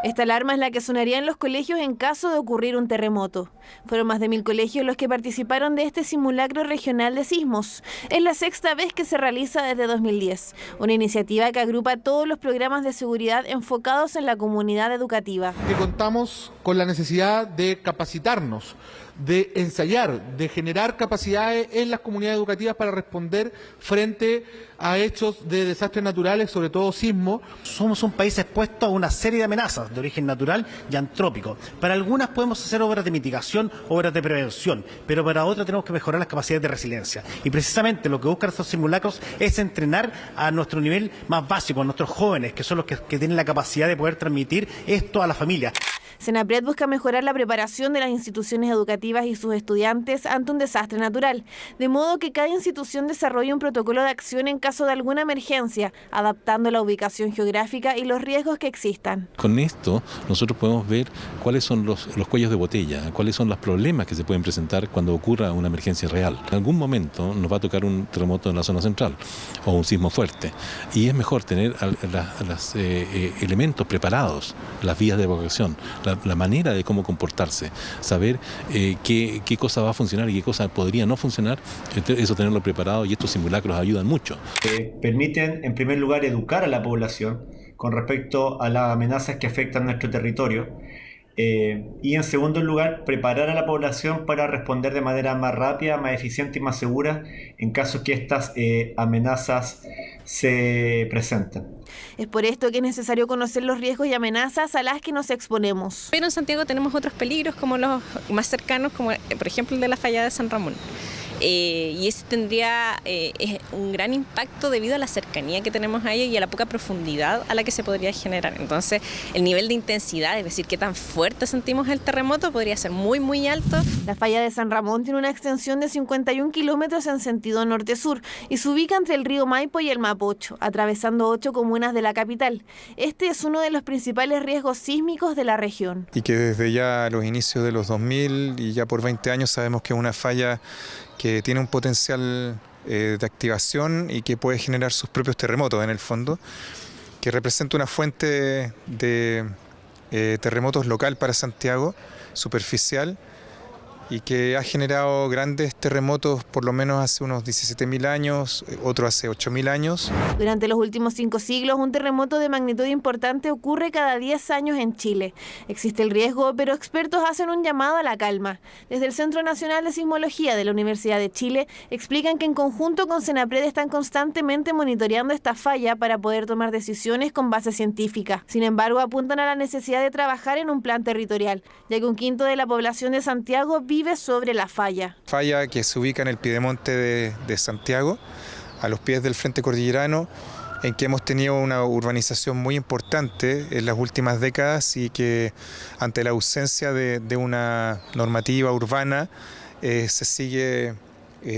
Esta alarma es la que sonaría en los colegios en caso de ocurrir un terremoto. Fueron más de 1000 colegios los que participaron de este simulacro regional de sismos. Es la 6ª vez que se realiza desde 2010, una iniciativa que agrupa todos los programas de seguridad enfocados en la comunidad educativa. Que contamos con la necesidad de capacitarnos, de ensayar, de generar capacidades en las comunidades educativas para responder frente a hechos de desastres naturales, sobre todo sismo. Somos un país expuesto a una serie de amenazas de origen natural y antrópico. Para algunas podemos hacer obras de mitigación, obras de prevención, pero para otras tenemos que mejorar las capacidades de resiliencia. Y precisamente lo que buscan estos simulacros es entrenar a nuestro nivel más básico, a nuestros jóvenes, que son los que tienen la capacidad de poder transmitir esto a la familia. Senapred busca mejorar la preparación de las instituciones educativas y sus estudiantes ante un desastre natural, de modo que cada institución desarrolle un protocolo de acción en caso de alguna emergencia, adaptando la ubicación geográfica y los riesgos que existan. Con esto nosotros podemos ver cuáles son los cuellos de botella, cuáles son los problemas que se pueden presentar cuando ocurra una emergencia real. En algún momento nos va a tocar un terremoto en la zona central o un sismo fuerte, y es mejor tener los elementos preparados, las vías de evacuación, la manera de cómo comportarse, saber qué cosa va a funcionar y qué cosa podría no funcionar, eso tenerlo preparado, y estos simulacros ayudan mucho. Permiten, en primer lugar, educar a la población con respecto a las amenazas que afectan nuestro territorio, y en segundo lugar, preparar a la población para responder de manera más rápida, más eficiente y más segura en caso que estas amenazas se presenten. Es por esto que es necesario conocer los riesgos y amenazas a las que nos exponemos. Pero en Santiago tenemos otros peligros, como los más cercanos, como por ejemplo el de la falla de San Ramón. Y eso tendría un gran impacto debido a la cercanía que tenemos a ella y a la poca profundidad a la que se podría generar. Entonces, el nivel de intensidad, es decir, qué tan fuerte sentimos el terremoto, podría ser muy, muy alto. La falla de San Ramón tiene una extensión de 51 kilómetros en sentido norte-sur y se ubica entre el río Maipo y el Mapocho, atravesando 8 comunas de la capital. Este es uno de los principales riesgos sísmicos de la región. Y que desde ya los inicios de los 2000 y ya por 20 años sabemos que es una falla que tiene un potencial de activación y que puede generar sus propios terremotos en el fondo, que representa una fuente de terremotos local para Santiago, superficial, y que ha generado grandes terremotos por lo menos hace unos 17.000 años, otro hace 8.000 años. Durante los últimos 5 siglos, un terremoto de magnitud importante ocurre cada 10 años en Chile. Existe el riesgo, pero expertos hacen un llamado a la calma. Desde el Centro Nacional de Sismología de la Universidad de Chile explican que en conjunto con Senapred están constantemente monitoreando esta falla para poder tomar decisiones con base científica. Sin embargo, apuntan a la necesidad de trabajar en un plan territorial, ya que 1/5 de la población de Santiago vive sobre la falla. Falla que se ubica en el piedemonte de Santiago, a los pies del Frente Cordillerano, en que hemos tenido una urbanización muy importante en las últimas décadas y que ante la ausencia de una normativa urbana se sigue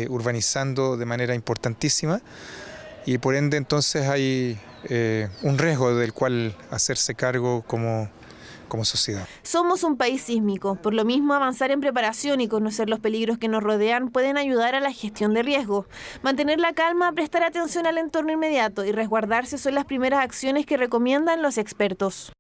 urbanizando de manera importantísima, y por ende entonces hay un riesgo del cual hacerse cargo como sociedad. Somos un país sísmico, por lo mismo avanzar en preparación y conocer los peligros que nos rodean pueden ayudar a la gestión de riesgo. Mantener la calma, prestar atención al entorno inmediato y resguardarse son las primeras acciones que recomiendan los expertos.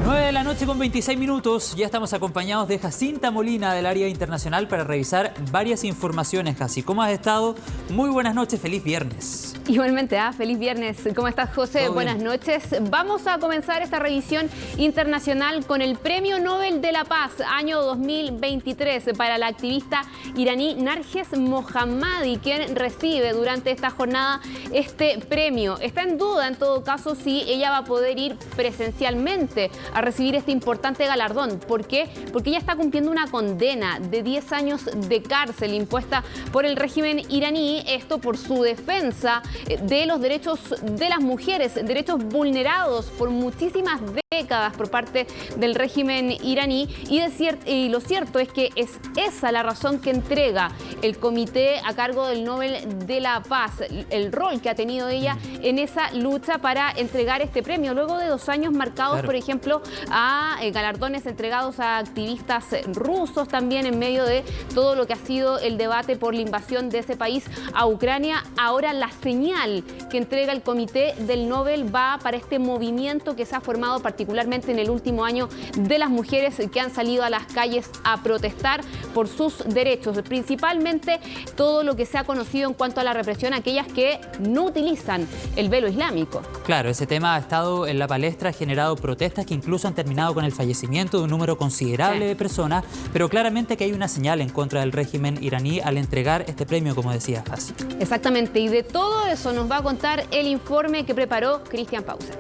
9 de la noche con 26 minutos, ya estamos acompañados de Jacinta Molina del área internacional para revisar varias informaciones. Jaci, ¿cómo has estado? Muy buenas noches, feliz viernes. Igualmente, feliz viernes. ¿Cómo estás, José? Buenas noches. Vamos a comenzar esta revisión internacional con el Premio Nobel de la Paz, año 2023, para la activista iraní Narges Mohammadi, quien recibe durante esta jornada este premio. Está en duda, en todo caso, si ella va a poder ir presencialmente a recibir este importante galardón. ¿Por qué? Porque ella está cumpliendo una condena de 10 años de cárcel impuesta por el régimen iraní, esto por su defensa de los derechos de las mujeres, derechos vulnerados por muchísimas décadas por parte del régimen iraní, y lo cierto es que es esa la razón que entrega el comité a cargo del Nobel de la Paz, el rol que ha tenido ella en esa lucha para entregar este premio, luego de 2 años marcados, por ejemplo, a galardones entregados a activistas rusos, también en medio de todo lo que ha sido el debate por la invasión de ese país a Ucrania. Ahora la señal que entrega el comité del Nobel va para este movimiento que se ha formado particularmente en el último año de las mujeres que han salido a las calles a protestar por sus derechos, principalmente todo lo que se ha conocido en cuanto a la represión a aquellas que no utilizan el velo islámico. Claro, ese tema ha estado en la palestra, ha generado protestas que incluso han terminado terminado con el fallecimiento de un número considerable de personas, pero claramente que hay una señal en contra del régimen iraní al entregar este premio, como decía Fasi. Exactamente, y de todo eso nos va a contar el informe que preparó Christian Pausen.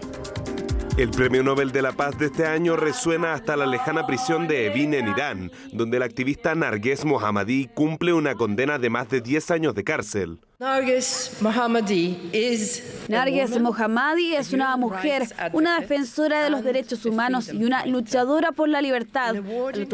El Premio Nobel de la Paz de este año resuena hasta la lejana prisión de Evin en Irán, donde el activista Narges Mohammadi cumple una condena de más de 10 años de cárcel. Narges Mohammadi es una mujer, una defensora de los derechos humanos y una luchadora por la libertad.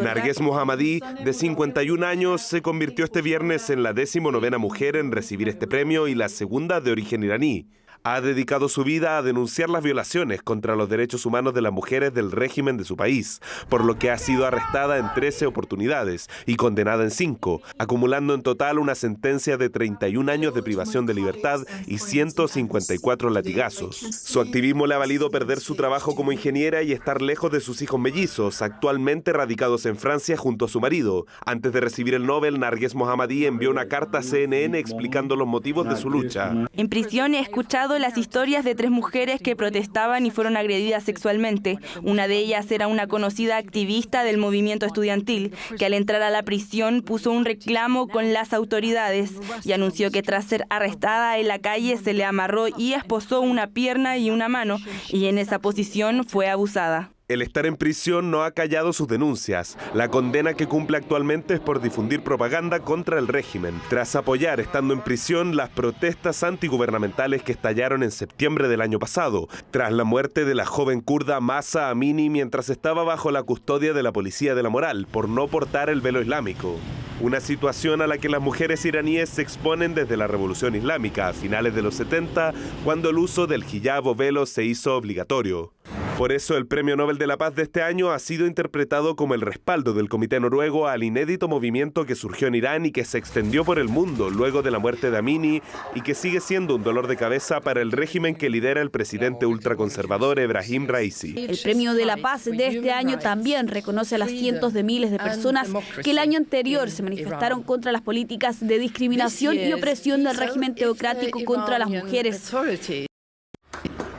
Narges Mohammadi, de 51 años, se convirtió este viernes en la 19ª mujer en recibir este premio y la segunda de origen iraní. Ha dedicado su vida a denunciar las violaciones contra los derechos humanos de las mujeres del régimen de su país, por lo que ha sido arrestada en 13 oportunidades y condenada en 5, acumulando en total una sentencia de 31 años de privación de libertad y 154 latigazos. Su activismo le ha valido perder su trabajo como ingeniera y estar lejos de sus hijos mellizos, actualmente radicados en Francia junto a su marido. Antes de recibir el Nobel, Narges Mohammadi envió una carta a CNN explicando los motivos de su lucha. En prisión he escuchado las historias de 3 mujeres que protestaban y fueron agredidas sexualmente. Una de ellas era una conocida activista del movimiento estudiantil, que al entrar a la prisión puso un reclamo con las autoridades y anunció que tras ser arrestada en la calle se le amarró y esposó una pierna y una mano, y en esa posición fue abusada. El estar en prisión no ha callado sus denuncias. La condena que cumple actualmente es por difundir propaganda contra el régimen, tras apoyar, estando en prisión, las protestas antigubernamentales que estallaron en septiembre del año pasado, tras la muerte de la joven kurda Mahsa Amini mientras estaba bajo la custodia de la policía de la moral por no portar el velo islámico. Una situación a la que las mujeres iraníes se exponen desde la Revolución Islámica a finales de los 70, cuando el uso del hijab o velo se hizo obligatorio. Por eso el Premio Nobel de la Paz de este año ha sido interpretado como el respaldo del Comité Noruego al inédito movimiento que surgió en Irán y que se extendió por el mundo luego de la muerte de Amini y que sigue siendo un dolor de cabeza para el régimen que lidera el presidente ultraconservador Ebrahim Raisi. El Premio de la Paz de este año también reconoce a las cientos de miles de personas que el año anterior se manifestaron contra las políticas de discriminación y opresión del régimen teocrático contra las mujeres.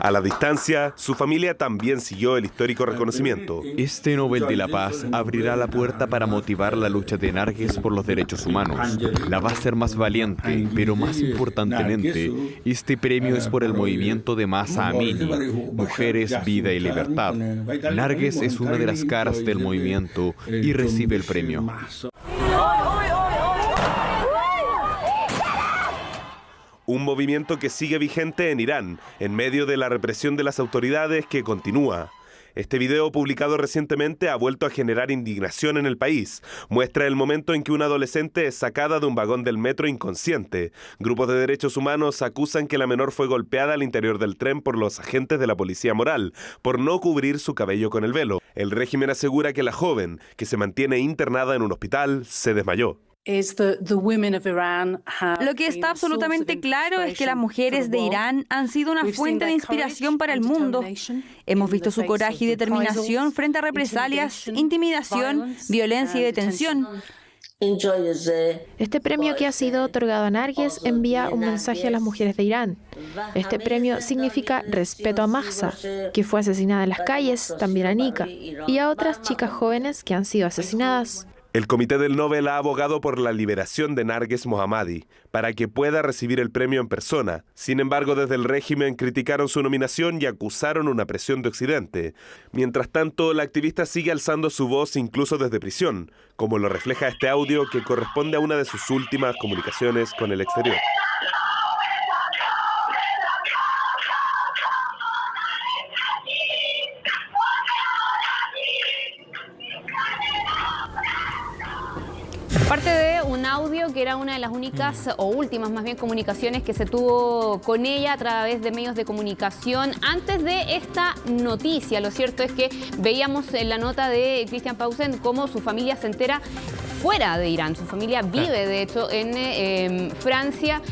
A la distancia, su familia también siguió el histórico reconocimiento. Este Nobel de la Paz abrirá la puerta para motivar la lucha de Narges por los derechos humanos. La va a hacer más valiente, pero más importantemente, este premio es por el movimiento de Mahsa Amini, Mujeres, Vida y Libertad. Narges es una de las caras del movimiento y recibe el premio. Un movimiento que sigue vigente en Irán, en medio de la represión de las autoridades que continúa. Este video, publicado recientemente, ha vuelto a generar indignación en el país. Muestra el momento en que una adolescente es sacada de un vagón del metro inconsciente. Grupos de derechos humanos acusan que la menor fue golpeada al interior del tren por los agentes de la policía moral, por no cubrir su cabello con el velo. El régimen asegura que la joven, que se mantiene internada en un hospital, se desmayó. Lo que está absolutamente claro es que las mujeres de Irán han sido una fuente de inspiración para el mundo. Hemos visto su coraje y determinación frente a represalias, intimidación, violencia y detención. Este premio que ha sido otorgado a Narges envía un mensaje a las mujeres de Irán. Este premio significa respeto a Mahsa, que fue asesinada en las calles, también a Nika, y a otras chicas jóvenes que han sido asesinadas. El Comité del Nobel ha abogado por la liberación de Narges Mohammadi para que pueda recibir el premio en persona. Sin embargo, desde el régimen criticaron su nominación y acusaron una presión de Occidente. Mientras tanto, la activista sigue alzando su voz incluso desde prisión, como lo refleja este audio que corresponde a una de sus últimas comunicaciones con el exterior. Parte de un audio que era una de las únicas o últimas más bien comunicaciones que se tuvo con ella a través de medios de comunicación antes de esta noticia. Lo cierto es que veíamos en la nota de Christian Pausen cómo su familia se entera fuera de Irán. Su familia vive, de hecho, en Francia,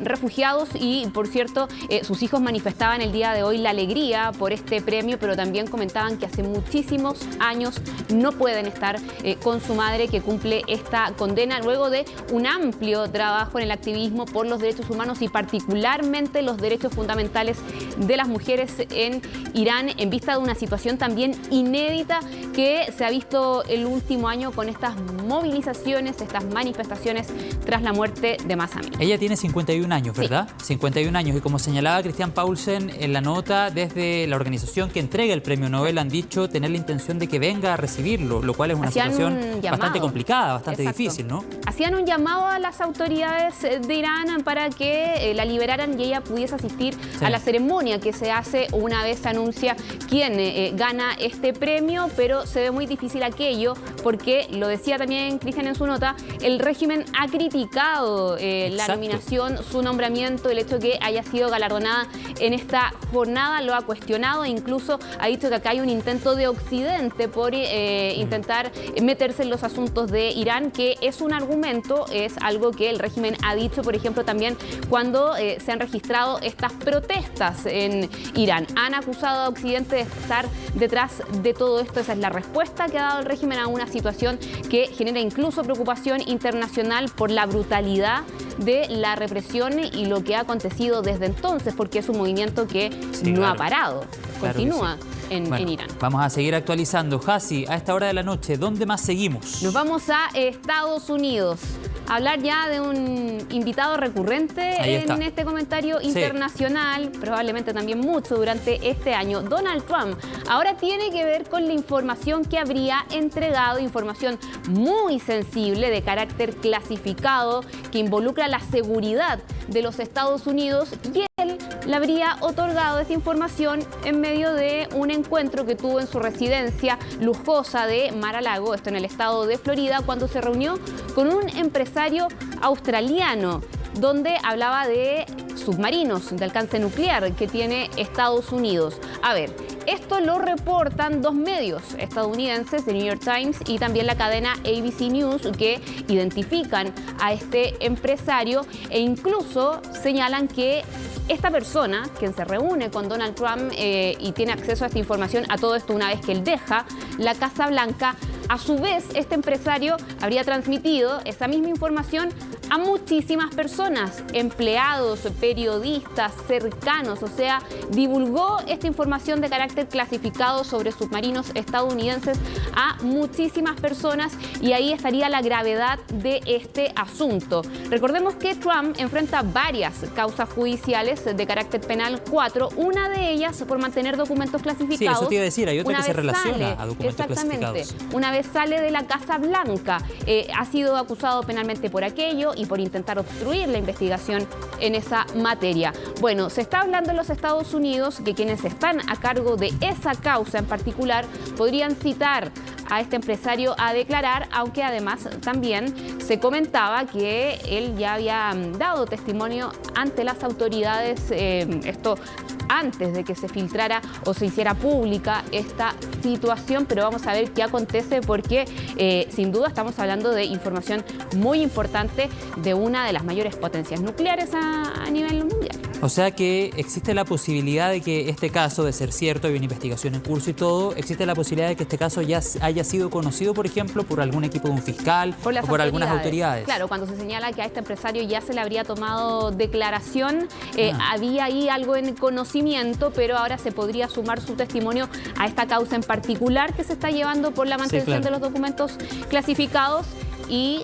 refugiados, y, por cierto, sus hijos manifestaban el día de hoy la alegría por este premio, pero también comentaban que hace muchísimos años no pueden estar con su madre, que cumple esta condena condena luego de un amplio trabajo en el activismo por los derechos humanos y particularmente los derechos fundamentales de las mujeres en Irán, en vista de una situación también inédita que se ha visto el último año con estas movilizaciones, estas manifestaciones tras la muerte de Mahsa Amini. Ella tiene 51 años, ¿verdad? Sí. 51 años, y como señalaba Christian Paulsen en la nota, desde la organización que entrega el premio Nobel han dicho tener la intención de que venga a recibirlo, lo cual es una situación bastante complicada, bastante difícil, ¿no? Hacían un llamado a las autoridades de Irán para que la liberaran y ella pudiese asistir a la ceremonia que se hace una vez se anuncia quién gana este premio, pero se ve muy difícil aquello porque, lo decía también Christian en su nota, el régimen ha criticado la nominación, su nombramiento, el hecho de que haya sido galardonada en esta jornada, lo ha cuestionado e incluso ha dicho que acá hay un intento de Occidente por intentar meterse en los asuntos de Irán, que es un argumento, es algo que el régimen ha dicho, por ejemplo, también cuando se han registrado estas protestas en Irán. Han acusado a Occidente de estar detrás de todo esto. Esa es la respuesta que ha dado el régimen a una situación que genera incluso preocupación internacional por la brutalidad de la represión y lo que ha acontecido desde entonces, porque es un movimiento que no ha parado, continúa en Irán. Vamos a seguir actualizando. Hasi, a esta hora de la noche, ¿dónde más seguimos? Nos vamos a Estados Unidos. Hablar ya de un invitado recurrente en este comentario internacional, probablemente también mucho durante este año. Donald Trump ahora tiene que ver con la información que habría entregado, información muy sensible de carácter clasificado que involucra la seguridad de los Estados Unidos, y él le habría otorgado esta información en medio de un encuentro que tuvo en su residencia lujosa de Mar-a-Lago, esto en el estado de Florida, cuando se reunió con un empresario australiano, donde hablaba de submarinos de alcance nuclear que tiene Estados Unidos. A ver, esto lo reportan dos medios estadounidenses, The New York Times y también la cadena ABC News, que identifican a este empresario e incluso señalan que esta persona, quien se reúne con Donald Trump y tiene acceso a esta información, a todo esto una vez que él deja la Casa Blanca, a su vez este empresario habría transmitido esa misma información a muchísimas personas, empleados, periodistas, cercanos, o sea, divulgó esta información de carácter clasificado sobre submarinos estadounidenses a muchísimas personas, y ahí estaría la gravedad de este asunto. Recordemos que Trump enfrenta varias causas judiciales de carácter penal, 4, una de ellas por mantener documentos clasificados. Sí, eso te iba a decir, hay otra que se relaciona a documentos clasificados. Una vez sale de la Casa Blanca, ha sido acusado penalmente por aquello y por intentar obstruir la investigación en esa materia. Bueno, se está hablando en los Estados Unidos que quienes están a cargo de esa causa en particular podrían citar a este empresario a declarar, aunque además también se comentaba que él ya había dado testimonio ante las autoridades, esto antes de que se filtrara o se hiciera pública esta situación, pero vamos a ver qué acontece porque sin duda estamos hablando de información muy importante de una de las mayores potencias nucleares a nivel mundial. O sea que existe la posibilidad de que este caso, de ser cierto, hay una investigación en curso y todo, existe la posibilidad de que este caso ya haya sido conocido, por ejemplo, por algún equipo de un fiscal o por algunas autoridades. Claro, cuando se señala que a este empresario ya se le habría tomado declaración, había ahí algo en conocimiento, pero ahora se podría sumar su testimonio a esta causa en particular que se está llevando por la mantención de los documentos clasificados y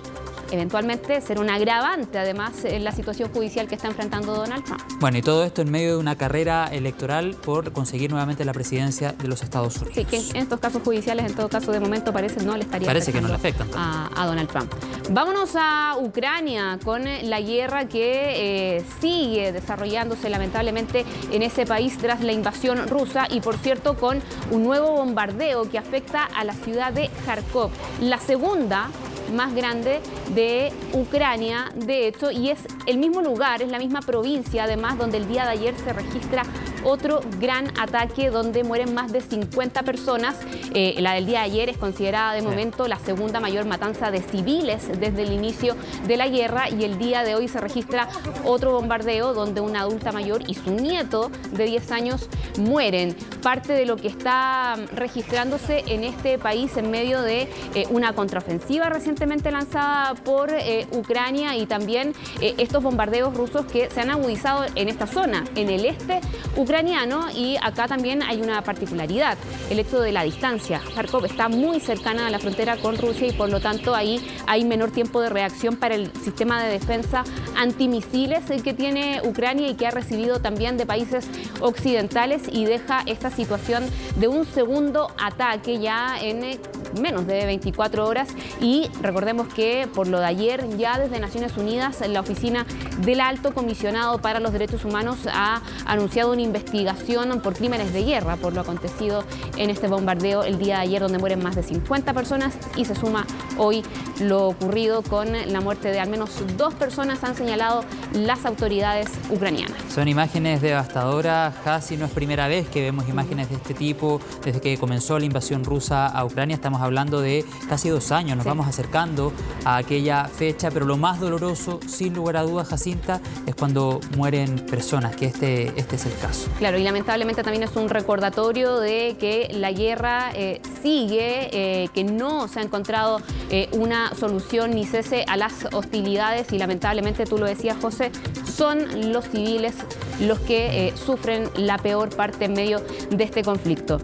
eventualmente ser un agravante, además, en la situación judicial que está enfrentando Donald Trump. Bueno, y todo esto en medio de una carrera electoral por conseguir nuevamente la presidencia de los Estados Unidos. Sí, que en estos casos judiciales, en todo caso, de momento parece no le estaría que no le afectan a Donald Trump. Vámonos a Ucrania con la guerra que sigue desarrollándose lamentablemente en ese país tras la invasión rusa y, por cierto, con un nuevo bombardeo que afecta a la ciudad de Kharkov, la segunda más grande de Ucrania, de hecho, y es el mismo lugar, es la misma provincia, además, donde el día de ayer se registra otro gran ataque donde mueren más de 50 personas. La del día de ayer es considerada de momento la segunda mayor matanza de civiles desde el inicio de la guerra, y el día de hoy se registra otro bombardeo donde una adulta mayor y su nieto de 10 años mueren. Parte de lo que está registrándose en este país en medio de una contraofensiva recientemente lanzada por Ucrania y también estos bombardeos rusos que se han agudizado en esta zona, en el este ucraniano. Y acá también hay una particularidad, el hecho de la distancia. Kharkov está muy cercana a la frontera con Rusia y por lo tanto ahí hay menor tiempo de reacción para el sistema de defensa antimisiles que tiene Ucrania y que ha recibido también de países occidentales, y deja esta situación de un segundo ataque ya en menos de 24 horas. Y recordemos que por lo de ayer, ya desde Naciones Unidas, la oficina del Alto Comisionado para los Derechos Humanos ha anunciado una investigación por crímenes de guerra por lo acontecido en este bombardeo el día de ayer, donde mueren más de 50 personas, y se suma hoy lo ocurrido con la muerte de al menos 2 personas, han señalado las autoridades ucranianas. Son imágenes devastadoras, casi no es primera vez que vemos imágenes de este tipo desde que comenzó la invasión rusa a Ucrania. Estamos hablando de casi 2 años, nos vamos acercando a aquella fecha, pero lo más doloroso, sin lugar a dudas, Jacinta, es cuando mueren personas, que este es el caso. Claro, y lamentablemente también es un recordatorio de que la guerra sigue, que no se ha encontrado una solución ni cese a las hostilidades, y lamentablemente, tú lo decías, José, son los civiles los que sufren la peor parte en medio de este conflicto.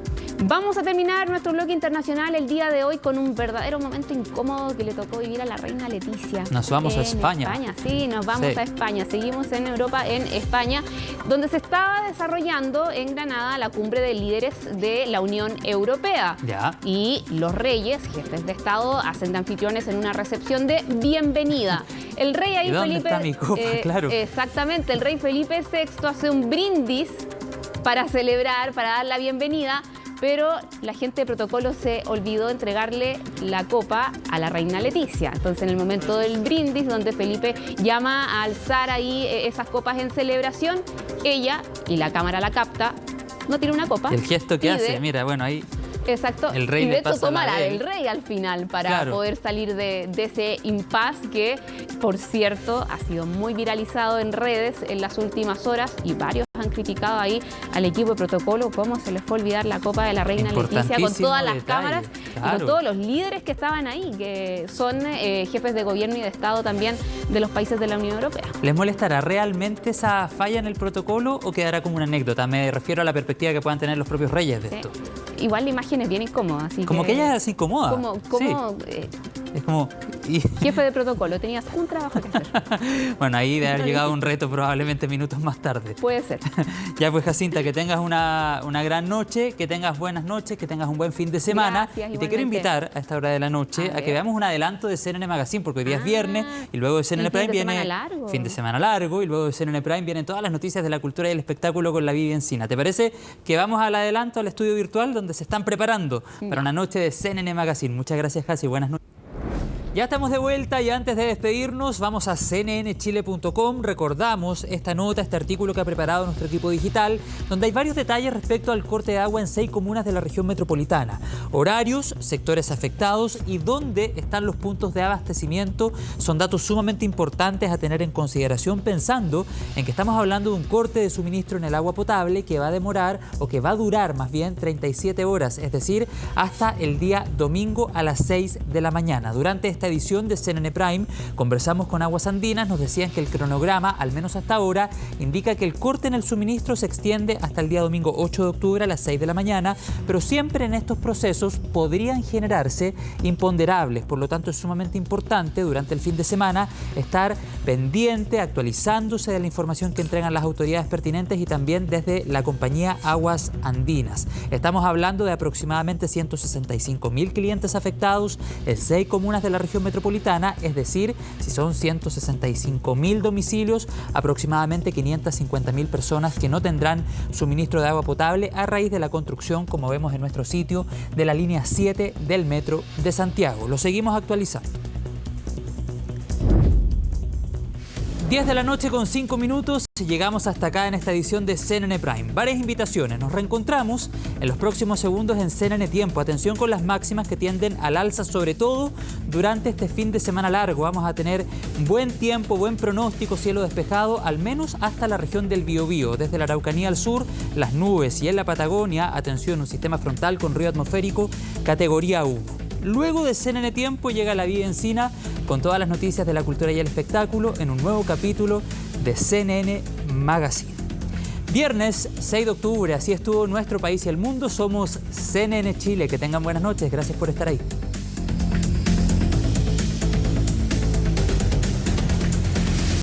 Vamos a terminar nuestro bloque internacional el día de hoy con un verdadero momento incómodo que le tocó vivir a la reina Leticia. Nos vamos a España. Sí, nos vamos a España. Seguimos en Europa, en España, donde se estaba desarrollando en Granada la cumbre de líderes de la Unión Europea. Y los reyes, jefes de Estado, hacen de anfitriones en una recepción de bienvenida. El rey ahí, ¿Dónde Felipe, está mi copa? Claro. Exactamente, el rey Felipe VI hace un brindis para celebrar, para dar la bienvenida, pero la gente de protocolo se olvidó entregarle la copa a la reina Leticia. Entonces, en el momento del brindis, donde Felipe llama a alzar ahí esas copas en celebración, ella, y la cámara la capta, no tiene una copa. El gesto que hace, mira, bueno, ahí... Exacto, el rey y de le hecho pasa toma la la del rey al final para poder salir de ese impasse que, por cierto, ha sido muy viralizado en redes en las últimas horas, y varios han criticado ahí al equipo de protocolo cómo se les fue olvidar la copa de la reina Leticia, con todas las cámaras y con todos los líderes que estaban ahí, que son jefes de gobierno y de Estado también de los países de la Unión Europea. ¿Les molestará realmente esa falla en el protocolo o quedará como una anécdota? Me refiero a la perspectiva que puedan tener los propios reyes de esto. Igual la imagen es bien incómoda. Así como que ella es incómoda. Es como... Jefe de protocolo, tenías un trabajo que hacer. Bueno, ahí debe haber llegado un reto probablemente minutos más tarde. Puede ser. Ya pues, Jacinta, que tengas una gran noche, que tengas buenas noches, que tengas un buen fin de semana. Gracias, y te quiero invitar a esta hora de la noche a que veamos un adelanto de CNN Magazine, porque hoy día es viernes y luego de CNN Prime viene fin de semana largo, y luego de CNN Prime vienen todas las noticias de la cultura y el espectáculo con la Vivi Encina. ¿Te parece que vamos al adelanto, al estudio virtual, donde se están preparando para una noche de CNN Magazine? Muchas gracias, Jasi. Buenas noches. Ya estamos de vuelta y antes de despedirnos vamos a cnnchile.com. Recordamos esta nota, este artículo que ha preparado nuestro equipo digital, donde hay varios detalles respecto al corte de agua en 6 comunas de la región metropolitana. Horarios, sectores afectados y dónde están los puntos de abastecimiento son datos sumamente importantes a tener en consideración, pensando en que estamos hablando de un corte de suministro en el agua potable que va a demorar, o que va a durar más bien, 37 horas, es decir, hasta el día domingo a las 6 de la mañana. Durante esta edición de CNN Prime conversamos con Aguas Andinas, nos decían que el cronograma, al menos hasta ahora, indica que el corte en el suministro se extiende hasta el día domingo 8 de octubre a las 6 de la mañana, pero siempre en estos procesos podrían generarse imponderables, por lo tanto es sumamente importante durante el fin de semana estar pendiente, actualizándose de la información que entregan las autoridades pertinentes y también desde la compañía Aguas Andinas. Estamos hablando de aproximadamente 165.000 clientes afectados en 6 comunas de la región metropolitana, es decir, si son 165.000 domicilios, aproximadamente 550.000 personas que no tendrán suministro de agua potable a raíz de la construcción, como vemos en nuestro sitio, de la línea 7 del Metro de Santiago. Lo seguimos actualizando. 10 de la noche con 5 minutos, llegamos hasta acá en esta edición de CNN Prime. Varias invitaciones, nos reencontramos en los próximos segundos en CNN Tiempo. Atención con las máximas que tienden al alza, sobre todo durante este fin de semana largo. Vamos a tener buen tiempo, buen pronóstico, cielo despejado, al menos hasta la región del Biobío. Desde la Araucanía al sur, las nubes, y en la Patagonia, atención, un sistema frontal con ruido atmosférico categoría 1. Luego de CNN Tiempo llega La Vida Encina con todas las noticias de la cultura y el espectáculo en un nuevo capítulo de CNN Magazine. Viernes 6 de octubre, así estuvo nuestro país y el mundo. Somos CNN Chile. Que tengan buenas noches. Gracias por estar ahí.